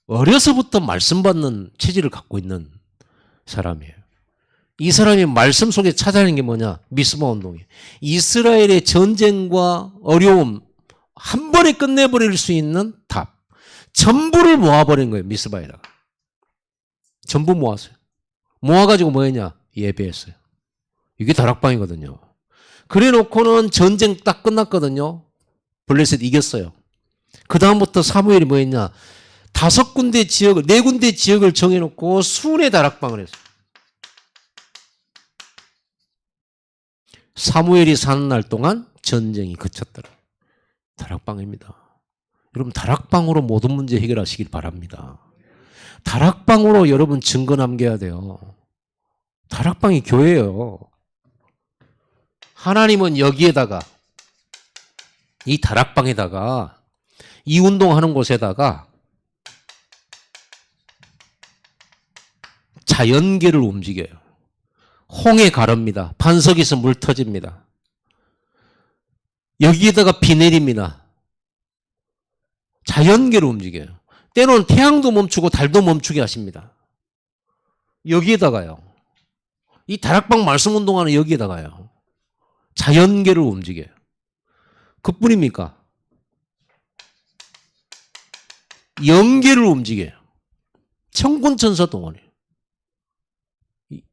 어려서부터 말씀 받는 체질을 갖고 있는 사람이에요. 이 사람이 말씀 속에 찾아내는 게 뭐냐? 미스바 운동이에요. 이스라엘의 전쟁과 어려움 한 번에 끝내버릴 수 있는 답. 전부를 모아버린 거예요. 미스바에다가. 전부 모았어요. 모아가지고 뭐 했냐? 예배했어요. 이게 다락방이거든요. 그래 놓고는 전쟁 딱 끝났거든요. 블레셋 이겼어요. 그 다음부터 사무엘이 뭐 했냐? 5군데 지역을, 4군데 지역을 정해놓고 순회 다락방을 했어요. 사무엘이 사는 날 동안 전쟁이 그쳤더라. 다락방입니다. 여러분, 다락방으로 모든 문제 해결하시길 바랍니다. 다락방으로 여러분 증거 남겨야 돼요. 다락방이 교회예요. 하나님은 여기에다가, 이 다락방에다가, 이 운동하는 곳에다가 자연계를 움직여요. 홍해 가릅니다. 반석에서 물 터집니다. 여기에다가 비 내립니다. 자연계를 움직여요. 때로는 태양도 멈추고 달도 멈추게 하십니다. 여기에다가요. 이 다락방 말씀 운동하는 여기에다가요. 자연계를 움직여요. 그뿐입니까? 영계를 움직여요. 천군천사 동원해요.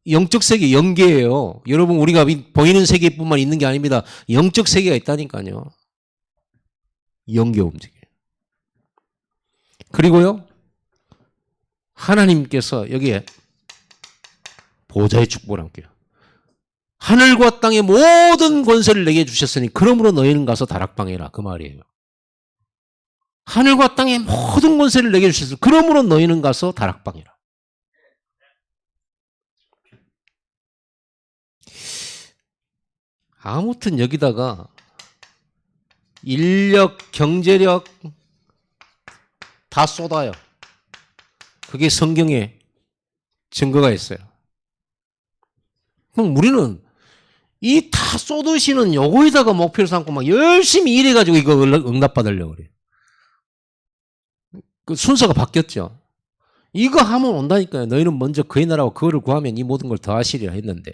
영적 세계 영계예요. 여러분, 우리가 보이는 세계뿐만 있는 게 아닙니다. 영적 세계가 있다니까요. 영계 움직여요. 그리고요, 하나님께서 여기에 보좌의 축복을 함께요. 하늘과 땅의 모든 권세를 내게 주셨으니 그러므로 너희는 가서 다락방에 해라. 그 말이에요. 하늘과 땅의 모든 권세를 내게 주셨으니 그러므로 너희는 가서 다락방에 해라. 아무튼 여기다가 인력, 경제력 다 쏟아요. 그게 성경에 증거가 있어요. 그럼 우리는 이 다 쏟으시는 요거에다가 목표를 삼고 막 열심히 일해가지고 이거 응답받으려고 그래요. 그 순서가 바뀌었죠. 이거 하면 온다니까요. 너희는 먼저 그의 나라와 그거를 구하면 이 모든 걸 더하시리라 했는데.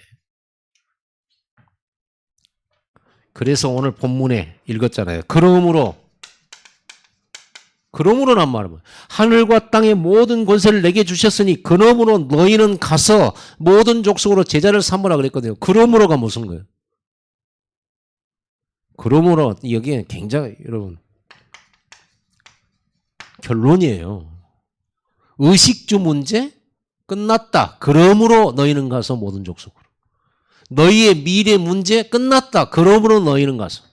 그래서 오늘 본문에 읽었잖아요. 그러므로란 말은 하늘과 땅의 모든 권세를 내게 주셨으니 그러므로 너희는 가서 모든 족속으로 제자를 삼으라 그랬거든요. 그러므로가 무슨 거예요? 그러므로 여기에 굉장히 여러분 결론이에요. 의식주 문제 끝났다. 그러므로 너희는 가서 모든 족속으로. 너희의 미래 문제 끝났다. 그러므로 너희는 가서.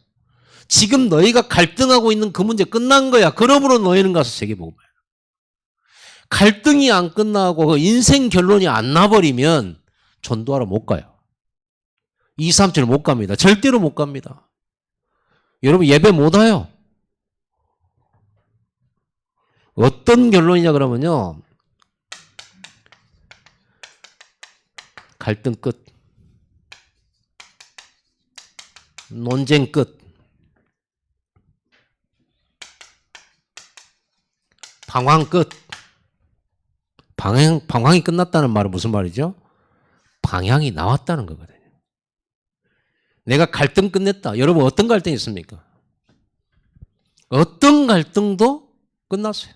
지금 너희가 갈등하고 있는 그 문제 끝난 거야. 그러므로 너희는 가서 세계복음을. 갈등이 안 끝나고 그 인생 결론이 안 나버리면 전도하러 못 가요. 2, 3, 7 못 갑니다. 절대로 못 갑니다. 여러분 예배 못 와요. 어떤 결론이냐 그러면요. 갈등 끝. 논쟁 끝. 방황 끝. 방황이 끝났다는 말은 무슨 말이죠? 방향이 나왔다는 거거든요. 내가 갈등 끝냈다. 여러분 어떤 갈등이 있습니까? 어떤 갈등도 끝났어요.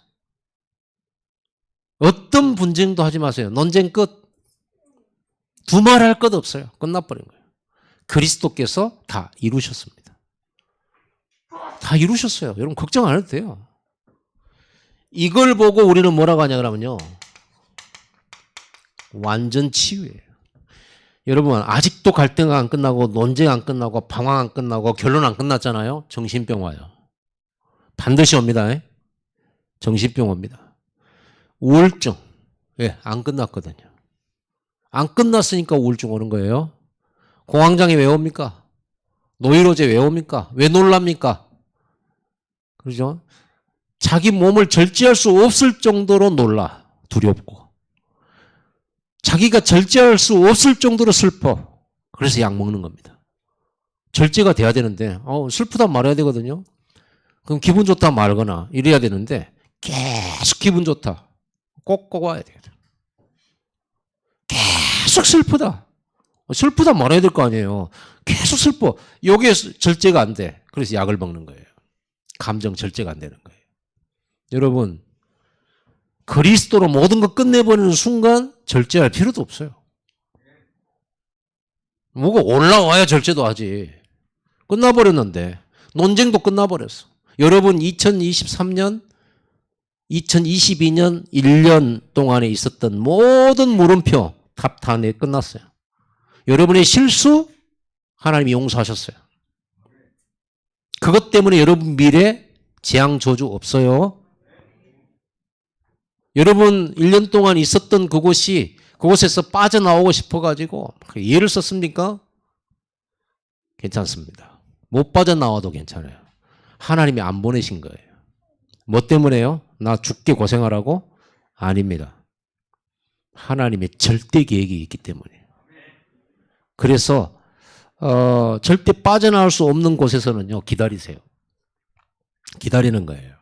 어떤 분쟁도 하지 마세요. 논쟁 끝. 두말할 것 없어요. 끝나버린 거예요. 그리스도께서 다 이루셨습니다. 다 이루셨어요. 여러분 걱정 안 해도 돼요. 이걸 보고 우리는 뭐라고 하냐 그러면요. 완전 치유예요. 여러분 아직도 갈등 안 끝나고 논쟁 안 끝나고 방황 안 끝나고 결론 안 끝났잖아요. 정신병 와요. 반드시 옵니다. 정신병 옵니다. 우울증. 예, 안 끝났거든요. 안 끝났으니까 우울증 오는 거예요. 공황장애 왜 옵니까? 노이로제 왜 옵니까? 왜 놀랍니까? 그렇죠? 자기 몸을 절제할 수 없을 정도로 놀라. 두렵고. 자기가 절제할 수 없을 정도로 슬퍼. 그래서 약 먹는 겁니다. 절제가 돼야 되는데 슬프다 말해야 되거든요. 그럼 기분 좋다 말거나 이래야 되는데 계속 기분 좋다. 꼭 와야 돼요. 계속 슬프다. 슬프다 말해야 될 거 아니에요. 계속 슬퍼. 여기에 절제가 안 돼. 그래서 약을 먹는 거예요. 감정 절제가 안 되는 거예요. 여러분 그리스도로 모든 거 끝내버리는 순간 절제할 필요도 없어요. 뭐가 올라와야 절제도 하지. 끝나버렸는데 논쟁도 끝나버렸어. 여러분 2023년 2022년 1년 동안에 있었던 모든 물음표 답 다 끝났어요. 여러분의 실수 하나님이 용서하셨어요. 그것 때문에 여러분 미래 재앙 저주 없어요. 여러분 1년 동안 있었던 그곳에서 빠져나오고 싶어가지고 예를 썼습니까? 괜찮습니다. 못 빠져나와도 괜찮아요. 하나님이 안 보내신 거예요. 뭐 때문에요? 나 죽게 고생하라고? 아닙니다. 하나님의 절대 계획이 있기 때문에. 그래서 절대 빠져나올 수 없는 곳에서는요. 기다리세요. 기다리는 거예요.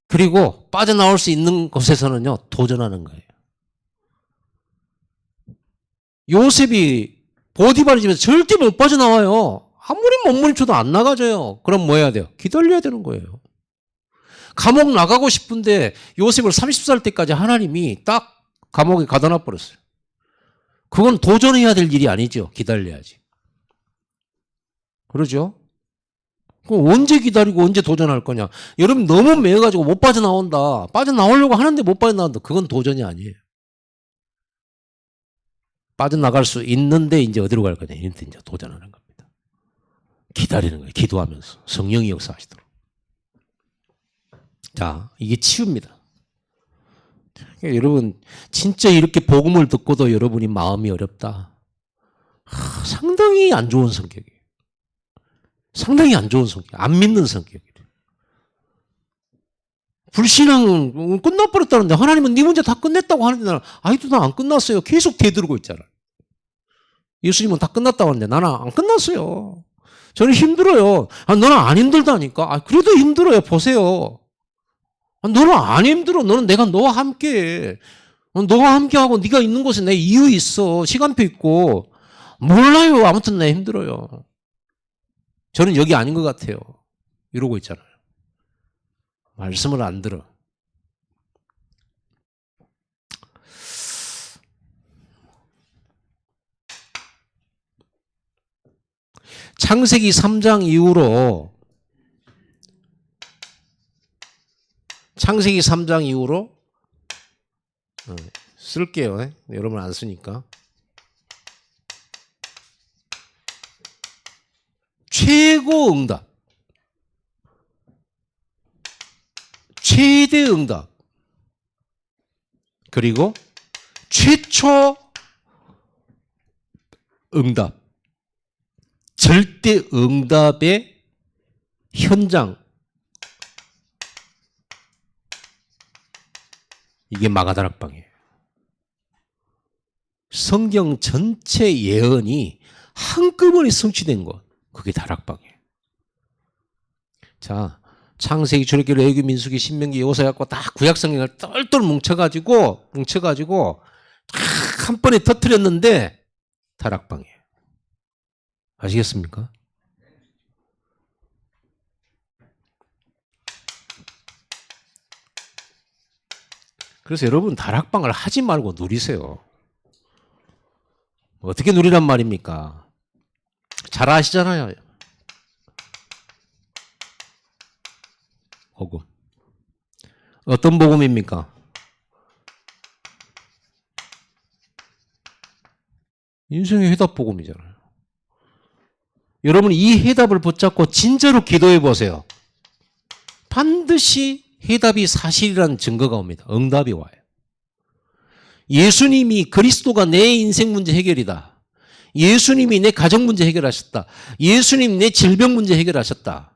그리고 빠져나올 수 있는 곳에서는요. 도전하는 거예요. 요셉이 보디발의 집에서 절대 못 빠져나와요. 아무리 몸부림쳐도 안 나가져요. 그럼 뭐 해야 돼요? 기다려야 되는 거예요. 감옥 나가고 싶은데 요셉을 30살 때까지 하나님이 딱 감옥에 가둬 놔 버렸어요. 그건 도전해야 될 일이 아니죠. 기다려야지. 그러죠? 그럼 언제 기다리고 언제 도전할 거냐. 여러분 너무 매여가지고 못 빠져나온다. 빠져나오려고 하는데 못 빠져나온다. 그건 도전이 아니에요. 빠져나갈 수 있는데 이제 어디로 갈 거냐. 이제 도전하는 겁니다. 기다리는 거예요. 기도하면서. 성령이 역사하시도록. 자, 이게 치유입니다. 그러니까 여러분 진짜 이렇게 복음을 듣고도 여러분이 마음이 어렵다. 상당히 안 좋은 성격이에요. 상당히 안 좋은 성격. 안 믿는 성격이에요. 불신앙은 끝나버렸다는데 하나님은 네 문제 다 끝냈다고 하는데 나는 아직도 나 안 끝났어요. 계속 대들고 있잖아요. 예수님은 다 끝났다고 하는데 나는 안 끝났어요. 저는 힘들어요. 너는 안 힘들다니까. 그래도 힘들어요. 보세요. 너는 안 힘들어. 너는 내가 너와 함께해. 너와 함께하고 네가 있는 곳에 내 이유 있어. 시간표 있고. 몰라요. 아무튼 내 힘들어요. 저는 여기 아닌 것 같아요. 이러고 있잖아요. 말씀을 안 들어. 창세기 3장 이후로 쓸게요. 여러분 안 쓰니까. 최고 응답. 최대 응답. 그리고 최초 응답. 절대 응답의 현장. 이게 마가다락방이에요. 성경 전체 예언이 한꺼번에 성취된 것. 그게 다락방이에요. 자, 창세기, 출애굽기, 레위기, 민수기, 신명기, 여호수아가 다 구약성경을 똘똘 뭉쳐가지고 딱 한 번에 터뜨렸는데 다락방이에요. 아시겠습니까? 그래서 여러분 다락방을 하지 말고 누리세요. 어떻게 누리란 말입니까? 잘 아시잖아요. 복음. 어떤 복음입니까? 인생의 해답 복음이잖아요. 여러분 이 해답을 붙잡고 진짜로 기도해 보세요. 반드시 해답이 사실이라는 증거가 옵니다. 응답이 와요. 예수님이 그리스도가 내 인생 문제 해결이다. 예수님이 내 가정 문제 해결하셨다. 예수님 내 질병 문제 해결하셨다.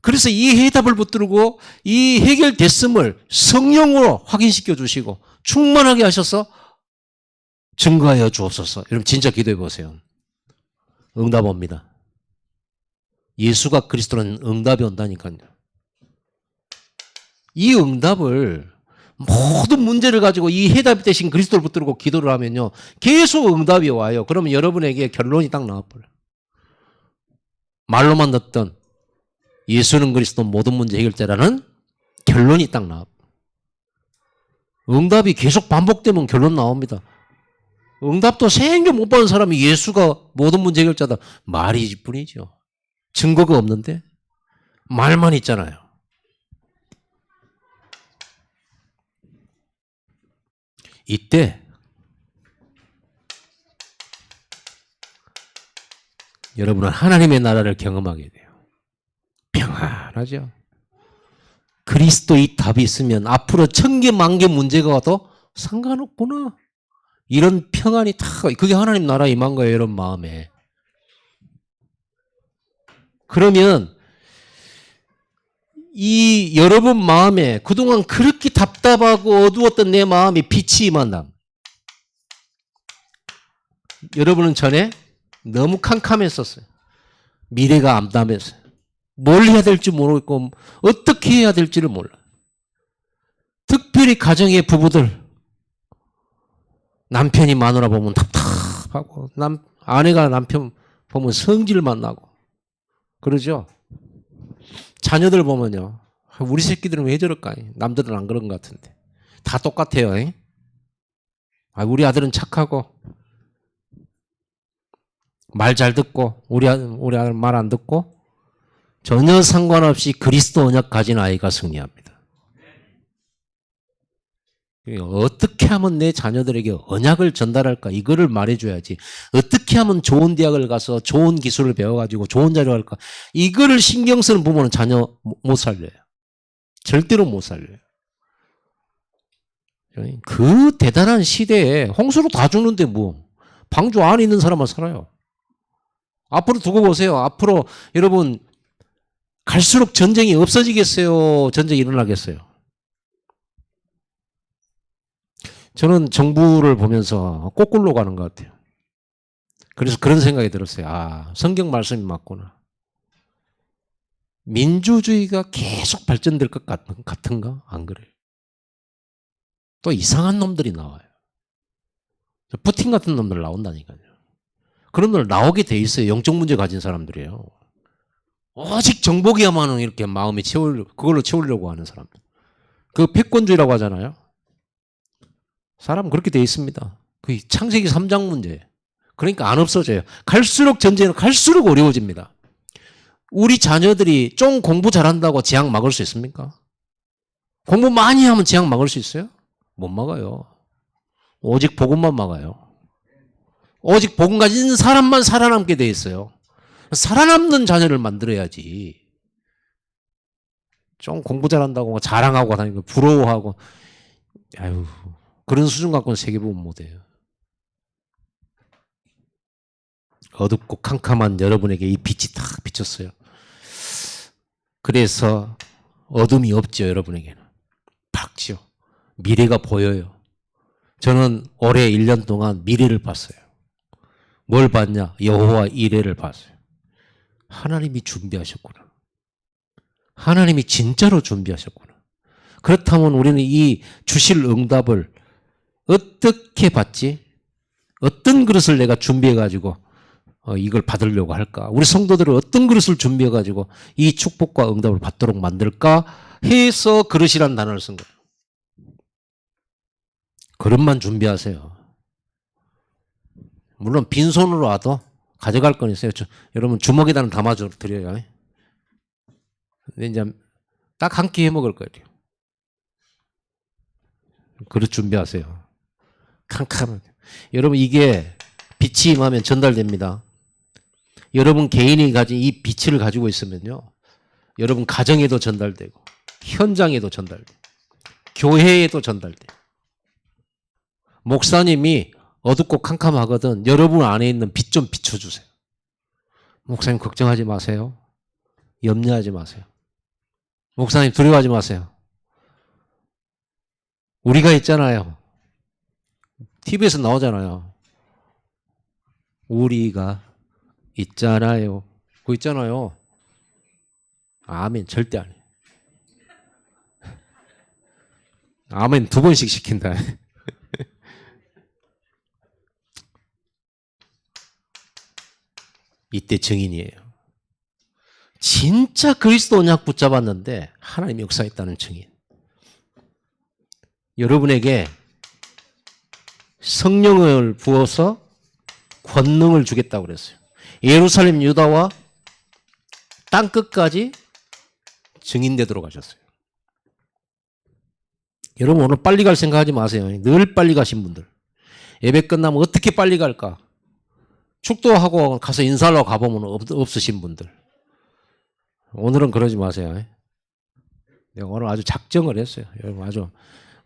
그래서 이 해답을 붙들고 이 해결됐음을 성령으로 확인시켜 주시고 충만하게 하셔서 증거하여 주옵소서. 여러분 진짜 기도해 보세요. 응답 옵니다. 예수가 그리스도는 응답이 온다니까요. 이 응답을 모든 문제를 가지고 이 해답 대신 그리스도를 붙들고 기도를 하면요. 계속 응답이 와요. 그러면 여러분에게 결론이 딱 나와버려요. 말로만 듣던 예수는 그리스도 모든 문제 해결자라는 결론이 딱 나와. 응답이 계속 반복되면 결론 나옵니다. 응답도 생겨 못 받은 사람이 예수가 모든 문제 해결자다. 말이지 뿐이죠. 증거가 없는데 말만 있잖아요. 이때 여러분은 하나님의 나라를 경험하게 돼요. 평안하죠. 그리스도의 답이 있으면 앞으로 1000개, 10,000개 문제가 와도 상관없구나. 이런 평안이 다 그게 하나님 나라 임한 거예요. 여러분 마음에. 그러면 이 여러분 마음에 그동안 그렇게 답답하고 어두웠던 내 마음이 빛이 임한다. 여러분은 전에 너무 캄캄했었어요. 미래가 암담했어요. 뭘 해야 될지 모르겠고 어떻게 해야 될지를 몰라. 특별히 가정의 부부들 남편이 마누라 보면 답답하고 아내가 남편 보면 성질만 나고 그러죠. 자녀들 보면요. 우리 새끼들은 왜 저럴까? 남들은 안 그런 것 같은데. 다 똑같아요. 우리 아들은 착하고 말 잘 듣고 우리 아들 말 안 듣고 전혀 상관없이 그리스도 언약 가진 아이가 승리합니다. 어떻게 하면 내 자녀들에게 언약을 전달할까? 이거를 말해줘야지. 어떻게 하면 좋은 대학을 가서 좋은 기술을 배워가지고 좋은 자료 할까? 이거를 신경 쓰는 부모는 자녀 못 살려요. 절대로 못 살려요. 그 대단한 시대에 홍수로 다 죽는데 뭐 방주 안에 있는 사람만 살아요. 앞으로 두고 보세요. 앞으로 여러분 갈수록 전쟁이 없어지겠어요? 전쟁이 일어나겠어요? 저는 정부를 보면서 거꾸로 가는 것 같아요. 그래서 그런 생각이 들었어요. 성경 말씀이 맞구나. 민주주의가 계속 발전될 것 같은가? 안 그래요. 또 이상한 놈들이 나와요. 푸틴 같은 놈들 나온다니까요. 그런 놈들 나오게 돼 있어요. 영적 문제 가진 사람들이에요. 오직 정복이야만은 이렇게 마음이 그걸로 채우려고 하는 사람들. 그 패권주의라고 하잖아요. 사람은 그렇게 돼 있습니다. 그 창세기 3장 문제. 그러니까 안 없어져요. 갈수록 전쟁은 갈수록 어려워집니다. 우리 자녀들이 좀 공부 잘한다고 재앙 막을 수 있습니까? 공부 많이 하면 재앙 막을 수 있어요? 못 막아요. 오직 복음만 막아요. 오직 복음 가진 사람만 살아남게 돼 있어요. 살아남는 자녀를 만들어야지. 좀 공부 잘한다고 자랑하고 다니고 부러워하고 그런 수준 갖고는 세계복음 못해요. 어둡고 캄캄한 여러분에게 이 빛이 탁 비쳤어요. 그래서 어둠이 없죠. 여러분에게는 밝죠. 미래가 보여요. 저는 올해 1년 동안 미래를 봤어요. 뭘 봤냐? 여호와 이레를 봤어요. 하나님이 준비하셨구나. 하나님이 진짜로 준비하셨구나. 그렇다면 우리는 이 주실 응답을 어떻게 받지? 어떤 그릇을 내가 준비해가지고 이걸 받으려고 할까? 우리 성도들은 어떤 그릇을 준비해가지고 이 축복과 응답을 받도록 만들까? 해서 그릇이란 단어를 쓴 거예요. 그릇만 준비하세요. 물론 빈손으로 와도 가져갈 건 있어요. 여러분 주먹에다 담아드려요. 근데 이제 딱 한 끼 해 먹을 거예요. 그릇 준비하세요. 캄캄한. 여러분 이게 빛이 임하면 전달됩니다. 여러분 개인이 가진 이 빛을 가지고 있으면요. 여러분 가정에도 전달되고 현장에도 전달되고 교회에도 전달돼요. 목사님이 어둡고 캄캄하거든. 여러분 안에 있는 빛 좀 비춰주세요. 목사님 걱정하지 마세요. 염려하지 마세요. 목사님 두려워하지 마세요. 우리가 있잖아요. TV에서 나오잖아요. 우리가 있잖아요. 그거 있잖아요. 아멘 절대 안 해. 아멘 2번씩 시킨다. 이때 증인이에요. 진짜 그리스도 언약 붙잡았는데 하나님이 역사했다는 증인. 여러분에게 성령을 부어서 권능을 주겠다고 그랬어요. 예루살렘 유다와 땅끝까지 증인되도록 하셨어요. 여러분 오늘 빨리 갈 생각하지 마세요. 늘 빨리 가신 분들. 예배 끝나면 어떻게 빨리 갈까? 축도하고 가서 인사하러 가보면 없으신 분들. 오늘은 그러지 마세요. 내가 오늘 아주 작정을 했어요. 여러분 아주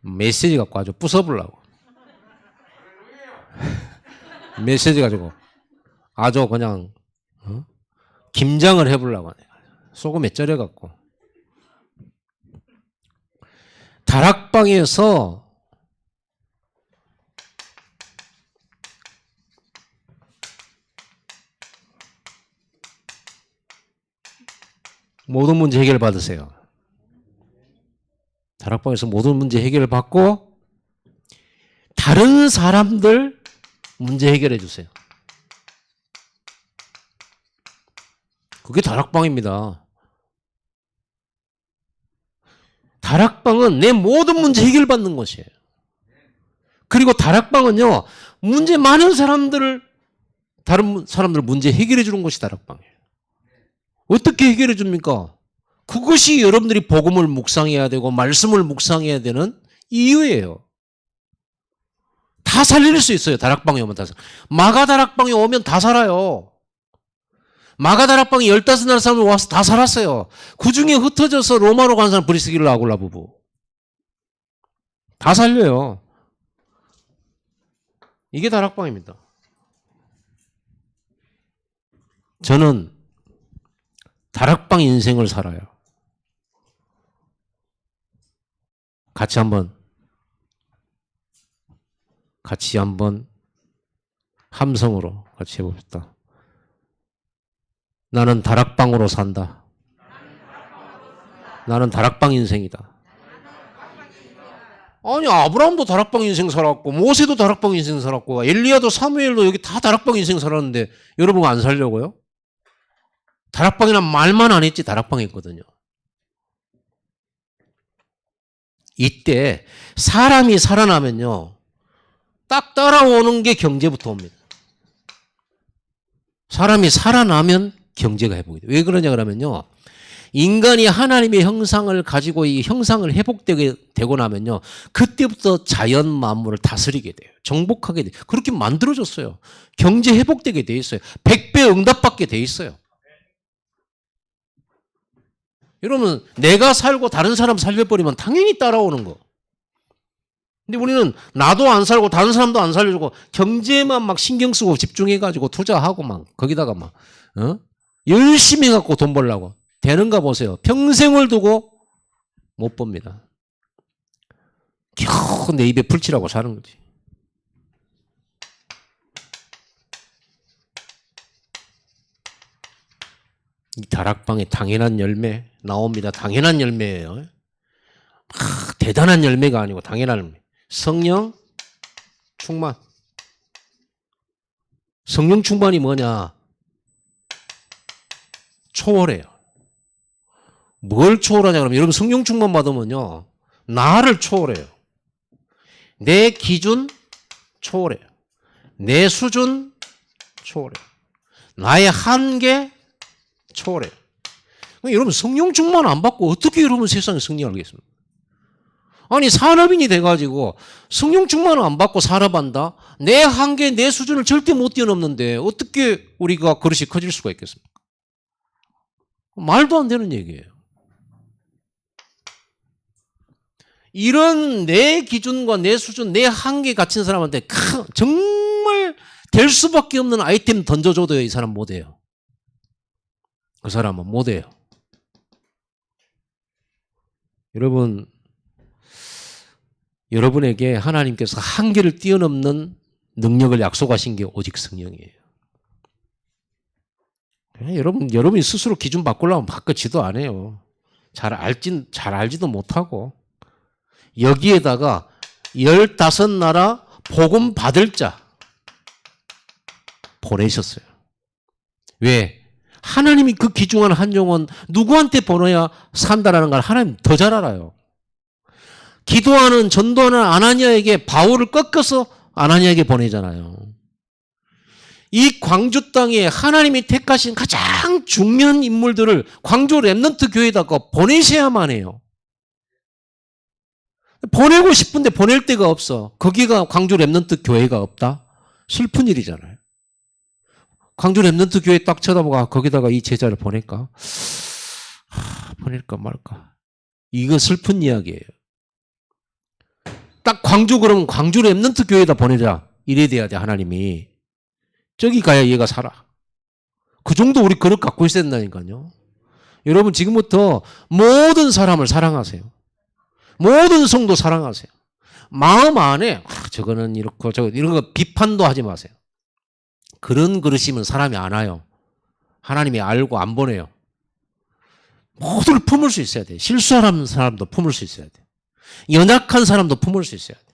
메시지 갖고 아주 부숴보려고. 메시지 가지고 아주 그냥 김장을 해보려고 하네. 소금에 쩔여갖고. 다락방에서 모든 문제 해결 받으세요. 다락방에서 모든 문제 해결을 받고 다른 사람들 문제 해결해 주세요. 그게 다락방입니다. 다락방은 내 모든 문제 해결받는 것이에요. 그리고 다락방은요, 문제 많은 사람들을, 다른 사람들 문제 해결해 주는 것이 다락방이에요. 어떻게 해결해 줍니까? 그것이 여러분들이 복음을 묵상해야 되고 말씀을 묵상해야 되는 이유예요. 다 살릴 수 있어요. 다락방에 오면 다. 마가 다락방에 오면 다 살아요. 마가 다락방에 15날 사람이 와서 다 살았어요. 그 중에 흩어져서 로마로 간 사람 브리스길라 아굴라 부부. 다 살려요. 이게 다락방입니다. 저는 다락방 인생을 살아요. 같이 한번 함성으로 같이 해봅시다. 나는 다락방으로 산다. 나는 다락방 인생이다. 아니 아브라함도 다락방 인생 살았고 모세도 다락방 인생 살았고 엘리야도 사무엘도 여기 다 다락방 인생 살았는데 여러분 안 살려고요? 다락방이란 말만 안 했지 다락방 했거든요. 이때 사람이 살아나면요. 딱 따라오는 게 경제부터 옵니다. 사람이 살아나면 경제가 회복이 돼요. 왜 그러냐 그러면요. 인간이 하나님의 형상을 가지고 이 형상을 회복되게 되고 나면요. 그때부터 자연 만물을 다스리게 돼요. 정복하게 돼요. 그렇게 만들어졌어요. 경제 회복되게 돼 있어요. 100배 응답받게 돼 있어요. 여러분 내가 살고 다른 사람 살려버리면 당연히 따라오는 거. 근데 우리는 나도 안 살고 다른 사람도 안 살려주고 경제만 막 신경 쓰고 집중해가지고 투자하고 막 거기다가 막 열심히 해갖고 돈 벌려고 되는가 보세요. 평생을 두고 못 봅니다. 겨우 내 입에 풀칠하고 사는 거지. 이 다락방에 당연한 열매 나옵니다. 당연한 열매예요. 대단한 열매가 아니고 당연한 열매. 성령 충만. 성령 충만이 뭐냐? 초월해요. 뭘 초월하냐 그러면 여러분 성령 충만 받으면요. 나를 초월해요. 내 기준 초월해요. 내 수준 초월해요. 나의 한계 초월해요. 여러분 성령 충만 안 받고 어떻게 여러분 세상에 승리하겠습니까? 아니 산업인이 돼가지고 성령 충만을 안 받고 산업한다? 내 한계, 내 수준을 절대 못 뛰어넘는데 어떻게 우리가 그릇이 커질 수가 있겠습니까? 말도 안 되는 얘기예요. 이런 내 기준과 내 수준, 내 한계 갇힌 사람한테 정말 될 수밖에 없는 아이템 던져줘도 이 사람 못해요. 그 사람은 못해요. 여러분, 여러분에게 하나님께서 한계를 뛰어넘는 능력을 약속하신 게 오직 성령이에요. 여러분이 스스로 기준 바꾸려면 바꾸지도 않아요. 잘 알지도 못하고. 여기에다가 15나라 복음 받을 자 보내셨어요. 왜? 하나님이 그 귀중한 한 영혼 누구한테 보내야 산다라는 걸 하나님 더 잘 알아요. 기도하는 전도하는 아나니아에게 바울을 꺾어서 아나니아에게 보내잖아요. 이 광주 땅에 하나님이 택하신 가장 중요한 인물들을 광주 렘넌트 교회에다가 보내셔야만 해요. 보내고 싶은데 보낼 데가 없어. 거기가 광주 렘넌트 교회가 없다? 슬픈 일이잖아요. 광주 렘넌트 교회 딱 쳐다보고 거기다가 이 제자를 보낼까? 보낼까 말까? 이거 슬픈 이야기예요. 딱 광주 그러면 광주 렘넌트 교회에다 보내자. 이래야 돼야 돼 하나님이. 저기 가야 얘가 살아. 그 정도 우리 그릇 갖고 있어야 된다니까요. 여러분 지금부터 모든 사람을 사랑하세요. 모든 성도 사랑하세요. 마음 안에 저거는 이렇고 저거 이런 거 비판도 하지 마세요. 그런 그릇이면 사람이 안 와요. 하나님이 알고 안 보내요. 모두를 품을 수 있어야 돼. 실수하는 사람도 품을 수 있어야 돼. 연약한 사람도 품을 수 있어야 돼.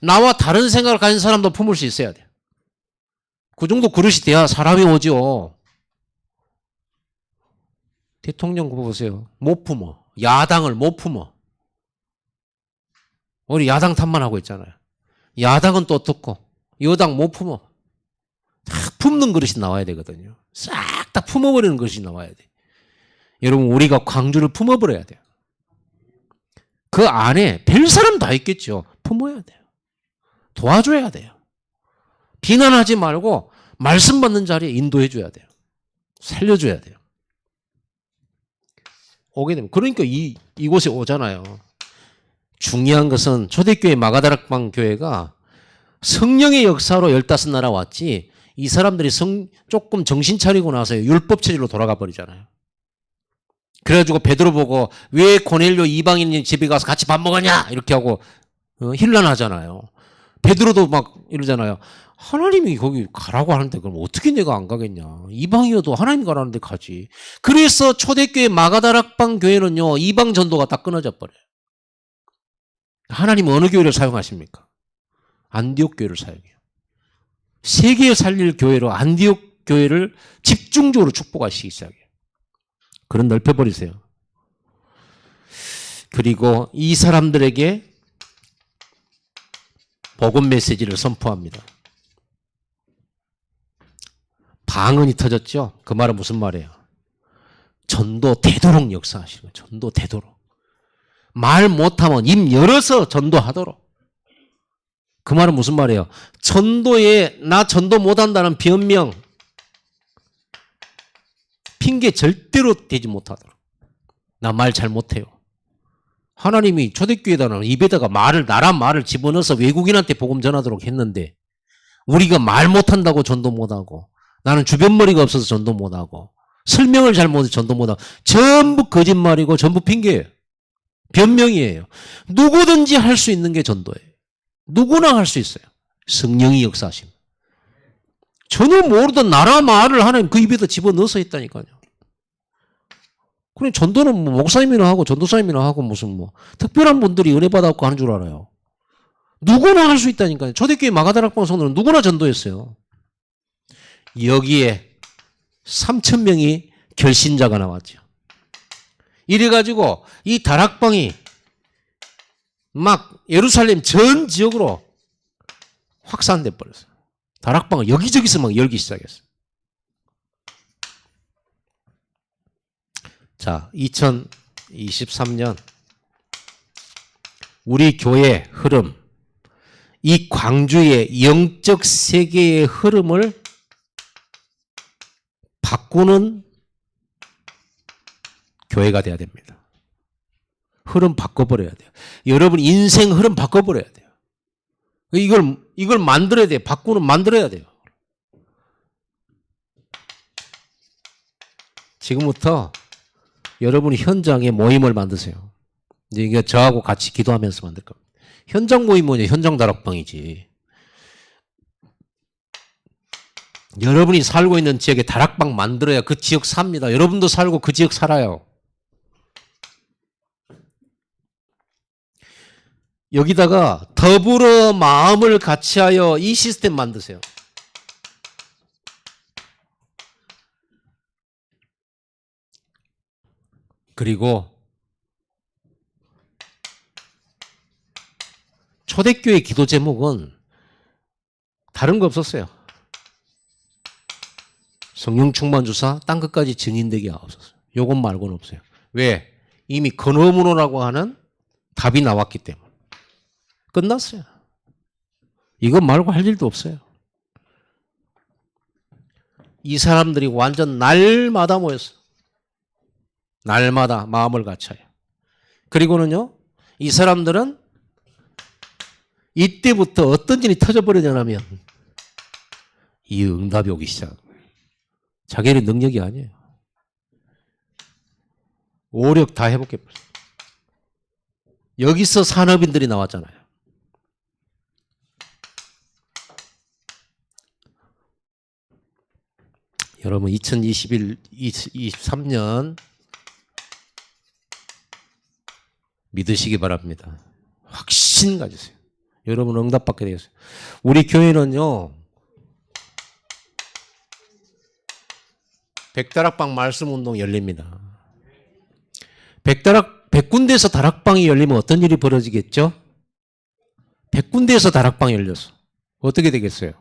나와 다른 생각을 가진 사람도 품을 수 있어야 돼. 그 정도 그릇이 돼야 사람이 오죠. 대통령 보세요. 못 품어. 야당을 못 품어. 우리 야당 탓만 하고 있잖아요. 야당은 또 어떻고 여당 못 품어. 다 품는 그릇이 나와야 되거든요. 싹 다 품어버리는 그릇이 나와야 돼. 여러분 우리가 광주를 품어버려야 돼요. 그 안에 별 사람 다 있겠죠. 품어야 돼요. 도와줘야 돼요. 비난하지 말고 말씀 받는 자리에 인도해 줘야 돼요. 살려줘야 돼요. 오게 되면 그러니까 이곳에 오잖아요. 중요한 것은 초대교회 마가다락방 교회가 성령의 역사로 15나라 왔지 이 사람들이 조금 정신 차리고 나서 율법 체질로 돌아가 버리잖아요. 그래가지고 베드로 보고 왜 고넬료 이방인 집에 가서 같이 밥 먹었냐 이렇게 하고 힐난하잖아요. 베드로도 막 이러잖아요. 하나님이 거기 가라고 하는데 그럼 어떻게 내가 안 가겠냐. 이방이어도 하나님 가라는데 가지. 그래서 초대교회 마가다락방 교회는요 이방 전도가 다 끊어져 버려요. 하나님 어느 교회를 사용하십니까? 안디옥 교회를 사용해요. 세계 살릴 교회로 안디옥 교회를 집중적으로 축복하시기 시작해요. 그런 넓혀버리세요. 그리고 이 사람들에게 복음 메시지를 선포합니다. 방언이 터졌죠? 그 말은 무슨 말이에요? 전도 되도록 역사하시는 거예요. 전도 되도록. 말 못하면 입 열어서 전도하도록. 그 말은 무슨 말이에요? 전도에 나 전도 못한다는 변명, 핑계 절대로 대지 못하도록. 나 말 잘 못해요. 하나님이 초대교회에다는 입에다가 나란 말을 집어넣어서 외국인한테 복음 전하도록 했는데 우리가 말 못한다고 전도 못하고 나는 주변머리가 없어서 전도 못하고 설명을 잘 못해서 전도 못하고 전부 거짓말이고 전부 핑계예요. 변명이에요. 누구든지 할 수 있는 게 전도예요. 누구나 할 수 있어요. 성령이 역사하심. 전혀 모르던 나라 말을 하나님 그 입에다 집어넣어서 했다니까요. 그럼 전도는 뭐 목사님이나 하고 전도사님이나 하고 무슨 뭐 특별한 분들이 은혜 받았고 하는 줄 알아요. 누구나 할 수 있다니까요. 초대교회 마가다락방 성도는 누구나 전도했어요. 여기에 3,000명이 결신자가 나왔죠. 이래가지고 이 다락방이 막 예루살렘 전 지역으로 확산돼 버렸어요. 다락방을 여기저기서 막 열기 시작했어요. 자, 2023년 우리 교회 흐름, 이 광주의 영적 세계의 흐름을 바꾸는 교회가 돼야 됩니다. 흐름 바꿔버려야 돼요. 여러분 인생 흐름 바꿔버려야 돼요. 이걸 만들어야 돼요. 만들어야 돼요. 지금부터 여러분이 현장에 모임을 만드세요. 이게 저하고 같이 기도하면서 만들 겁니다. 현장 모임 뭐냐? 현장 다락방이지. 여러분이 살고 있는 지역에 다락방 만들어야 그 지역 삽니다. 여러분도 살고 그 지역 살아요. 여기다가 더불어 마음을 같이하여 이 시스템 만드세요. 그리고 초대교회 기도 제목은 다른 거 없었어요. 성령 충만 주사 땅끝까지 증인되게 하옵소서. 요것 말고는 없어요. 왜? 이미 근어문호라고 하는 답이 나왔기 때문에. 끝났어요. 이것 말고 할 일도 없어요. 이 사람들이 완전 날마다 모였어요. 날마다 마음을 같여요. 그리고는요, 이 사람들은 이때부터 어떤 일이 터져버리냐면 이 응답이 오기 시작한 거예요. 자기의 능력이 아니에요. 오력 다 회복해버렸어요. 여기서 산업인들이 나왔잖아요. 여러분 2023년 믿으시기 바랍니다. 확신 가지세요. 여러분 응답받게 되겠어요. 우리 교회는요, 백다락방 말씀운동 열립니다. 100군데에서 다락방이 열리면 어떤 일이 벌어지겠죠? 100군데에서 다락방이 열렸어. 어떻게 되겠어요?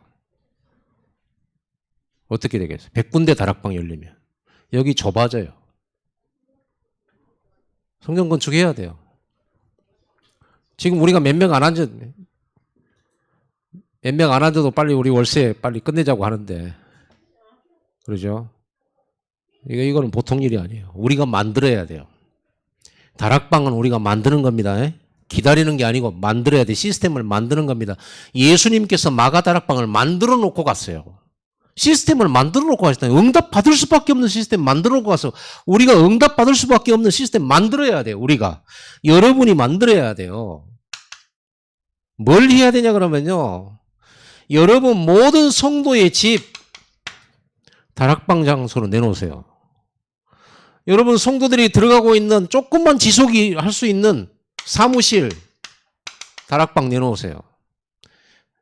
어떻게 되겠어요? 100군데 다락방이 열리면. 여기 좁아져요. 성전 건축해야 돼요. 지금 우리가 몇 명 안 앉아도 빨리 우리 월세 빨리 끝내자고 하는데. 그러죠? 이거는 보통 일이 아니에요. 우리가 만들어야 돼요. 다락방은 우리가 만드는 겁니다. 기다리는 게 아니고 만들어야 돼. 시스템을 만드는 겁니다. 예수님께서 마가 다락방을 만들어 놓고 갔어요. 시스템을 만들어 놓고 가셨다니. 응답 받을 수밖에 없는 시스템 만들어 놓고 가서 우리가 응답 받을 수밖에 없는 시스템 만들어야 돼요. 우리가. 여러분이 만들어야 돼요. 뭘 해야 되냐 그러면요. 여러분 모든 성도의 집 다락방 장소로 내놓으세요. 여러분 성도들이 들어가고 있는 조금만 지속이 할 수 있는 사무실 다락방 내놓으세요.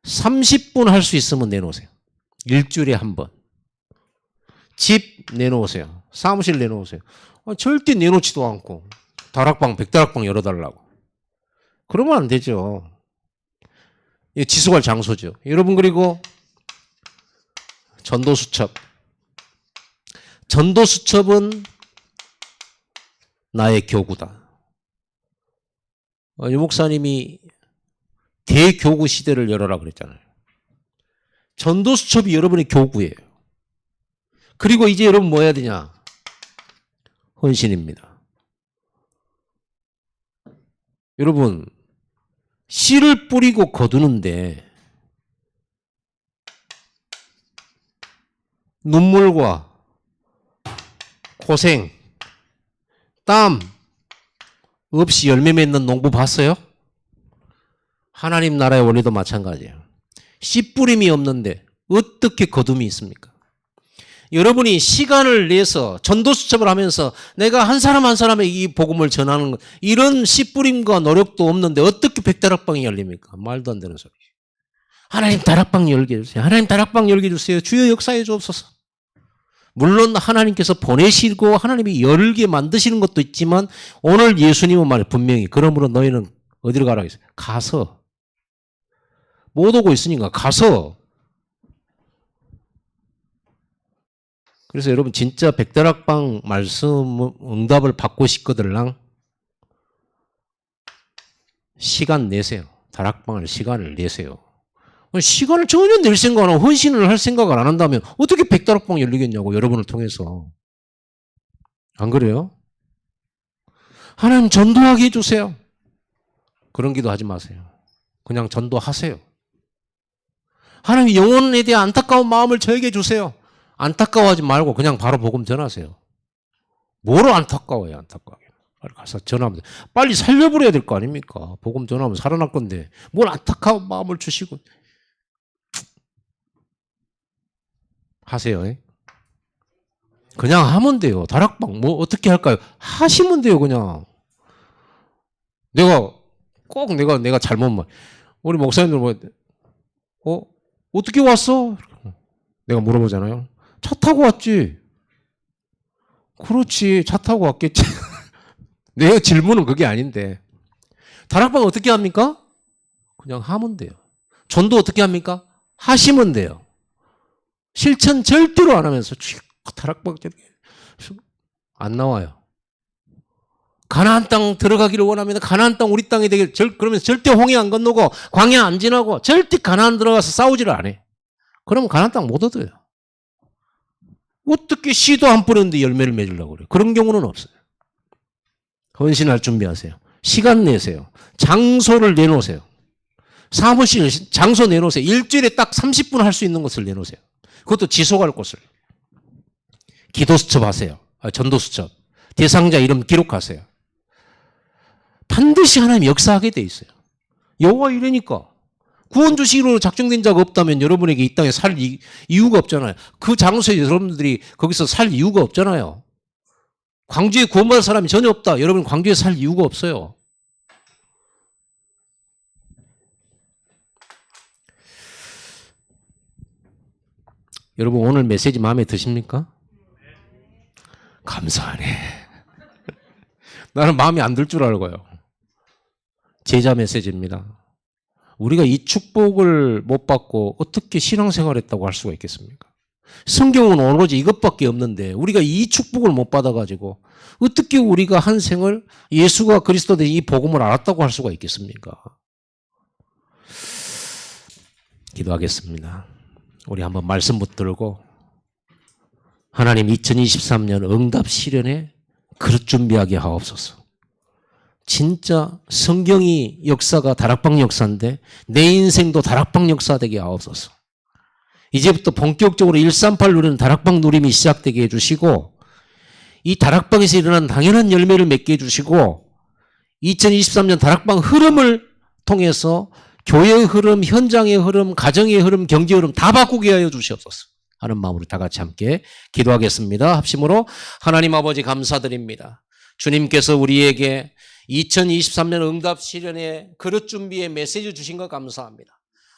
30분 할 수 있으면 내놓으세요. 일주일에 한 번. 집 내놓으세요. 사무실 내놓으세요. 절대 내놓지도 않고 다락방, 백다락방 열어달라고. 그러면 안 되죠. 지속할 장소죠. 여러분 그리고 전도수첩. 전도수첩은 나의 교구다. 유 목사님이 대교구 시대를 열어라 그랬잖아요. 전도수첩이 여러분의 교구예요. 그리고 이제 여러분 뭐 해야 되냐? 헌신입니다. 여러분 씨를 뿌리고 거두는데 눈물과 고생, 땀 없이 열매 맺는 농부 봤어요? 하나님 나라의 원리도 마찬가지예요. 씨 뿌림이 없는데 어떻게 거둠이 있습니까? 여러분이 시간을 내서 전도수첩을 하면서 내가 한 사람 한 사람의 이 복음을 전하는 것, 이런 씨 뿌림과 노력도 없는데 어떻게 백다락방이 열립니까? 말도 안 되는 소리. 하나님 다락방 열게 해주세요. 하나님 다락방 열게 해주세요. 주여 역사해 주옵소서. 물론 하나님께서 보내시고 하나님이 열게 만드시는 것도 있지만 오늘 예수님은 말해 분명히 그러므로 너희는 어디로 가라고 했어요? 가서. 못 오고 있으니까 가서 그래서 여러분 진짜 백다락방 말씀 응답을 받고 싶거들랑 시간 내세요. 다락방을 시간을 내세요. 시간을 전혀 낼 생각 안 하고 헌신을 할 생각을 안 한다면 어떻게 백다락방 열리겠냐고, 여러분을 통해서. 안 그래요? 하나님 전도하게 해주세요. 그런 기도 하지 마세요. 그냥 전도하세요. 하나님 영혼에 대한 안타까운 마음을 저에게 주세요. 안타까워하지 말고 그냥 바로 복음 전하세요. 뭐로 안타까워요, 안타까워요. 빨리 가서 전하면 돼. 빨리 살려버려야 될 거 아닙니까? 복음 전하면 살아날 건데 뭘 안타까운 마음을 주시고. 하세요. 그냥 하면 돼요. 다락방 뭐 어떻게 할까요? 하시면 돼요. 그냥. 내가 잘못 말. 우리 목사님들 어떻게 왔어? 내가 물어보잖아요. 차 타고 왔지. 그렇지. 차 타고 왔겠지. 내 질문은 그게 아닌데. 다락방 어떻게 합니까? 그냥 하면 돼요. 전도 어떻게 합니까? 하시면 돼요. 실천 절대로 안 하면서 다락방 안 나와요. 가나안 땅 들어가기를 원합니다. 가나안 땅 우리 땅이 되길. 그러면 절대 홍해 안 건너고 광야 안 지나고 절대 가나안 들어가서 싸우지를 안 해. 그러면 가나안 땅 못 얻어요. 어떻게 씨도 안 뿌렸는데 열매를 맺으려고 그래요. 그런 경우는 없어요. 헌신할 준비하세요. 시간 내세요. 장소를 내놓으세요. 사무실 장소 내놓으세요. 일주일에 딱 30분 할 수 있는 것을 내놓으세요. 그것도 지속할 곳을. 기도 수첩하세요. 전도 수첩. 대상자 이름 기록하세요. 반드시 하나님 역사하게 돼 있어요. 여호와 이래니까. 구원 주시기로 작정된 자가 없다면 여러분에게 이 땅에 살 이유가 없잖아요. 그 장소에 여러분들이 거기서 살 이유가 없잖아요. 광주에 구원받을 사람이 전혀 없다. 여러분 광주에 살 이유가 없어요. 여러분 오늘 메시지 마음에 드십니까? 감사하네. 나는 마음에 안 들 줄 알고요. 제자 메시지입니다. 우리가 이 축복을 못 받고 어떻게 신앙생활 했다고 할 수가 있겠습니까? 성경은 오로지 이것밖에 없는데 우리가 이 축복을 못 받아가지고 어떻게 우리가 한 생을 예수가 그리스도 된 이 복음을 알았다고 할 수가 있겠습니까? 기도하겠습니다. 우리 한번 말씀 붙들고 하나님 2023년 응답 실현에 그릇 준비하게 하옵소서. 진짜 성경이 역사가 다락방 역사인데 내 인생도 다락방 역사 되게 하옵소서. 이제부터 본격적으로 138 누리는 다락방 누림이 시작되게 해주시고 이 다락방에서 일어난 당연한 열매를 맺게 해주시고 2023년 다락방 흐름을 통해서 교회의 흐름, 현장의 흐름, 가정의 흐름, 경제의 흐름 다 바꾸게 하여 주시옵소서 하는 마음으로 다 같이 함께 기도하겠습니다. 합심으로 하나님 아버지 감사드립니다. 주님께서 우리에게 2023년 응답 실현의 그릇 준비의 메시지 주신 것 감사합니다.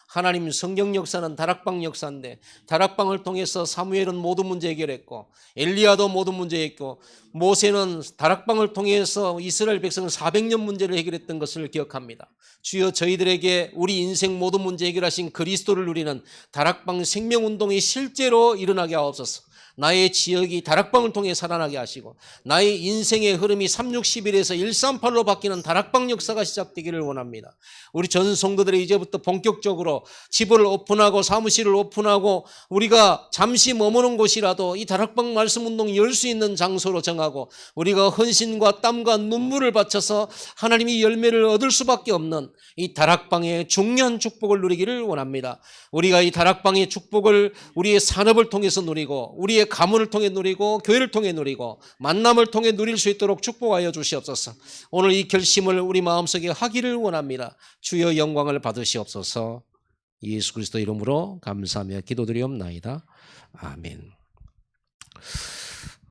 하나님 성경 역사는 다락방 역사인데 다락방을 통해서 사무엘은 모든 문제 해결했고 엘리야도 모든 문제 했고 모세는 다락방을 통해서 이스라엘 백성은 400년 문제를 해결했던 것을 기억합니다. 주여 저희들에게 우리 인생 모든 문제 해결하신 그리스도를 누리는 다락방 생명운동이 실제로 일어나게 하옵소서. 나의 지역이 다락방을 통해 살아나게 하시고 나의 인생의 흐름이 360일에서 138로 바뀌는 다락방 역사가 시작되기를 원합니다. 우리 전 성도들이 이제부터 본격적으로 집을 오픈하고 사무실을 오픈하고 우리가 잠시 머무는 곳이라도 이 다락방 말씀 운동이 열 수 있는 장소로 정하고 우리가 헌신과 땀과 눈물을 바쳐서 하나님이 열매를 얻을 수밖에 없는 이 다락방의 중요한 축복을 누리기를 원합니다. 우리가 이 다락방의 축복을 우리의 산업을 통해서 누리고 우리의 가문을 통해 누리고 교회를 통해 누리고 만남을 통해 누릴 수 있도록 축복하여 주시옵소서. 오늘 이 결심을 우리 마음속에 하기를 원합니다. 주여 영광을 받으시옵소서. 예수 그리스도 이름으로 감사하며 기도드리옵나이다. 아멘.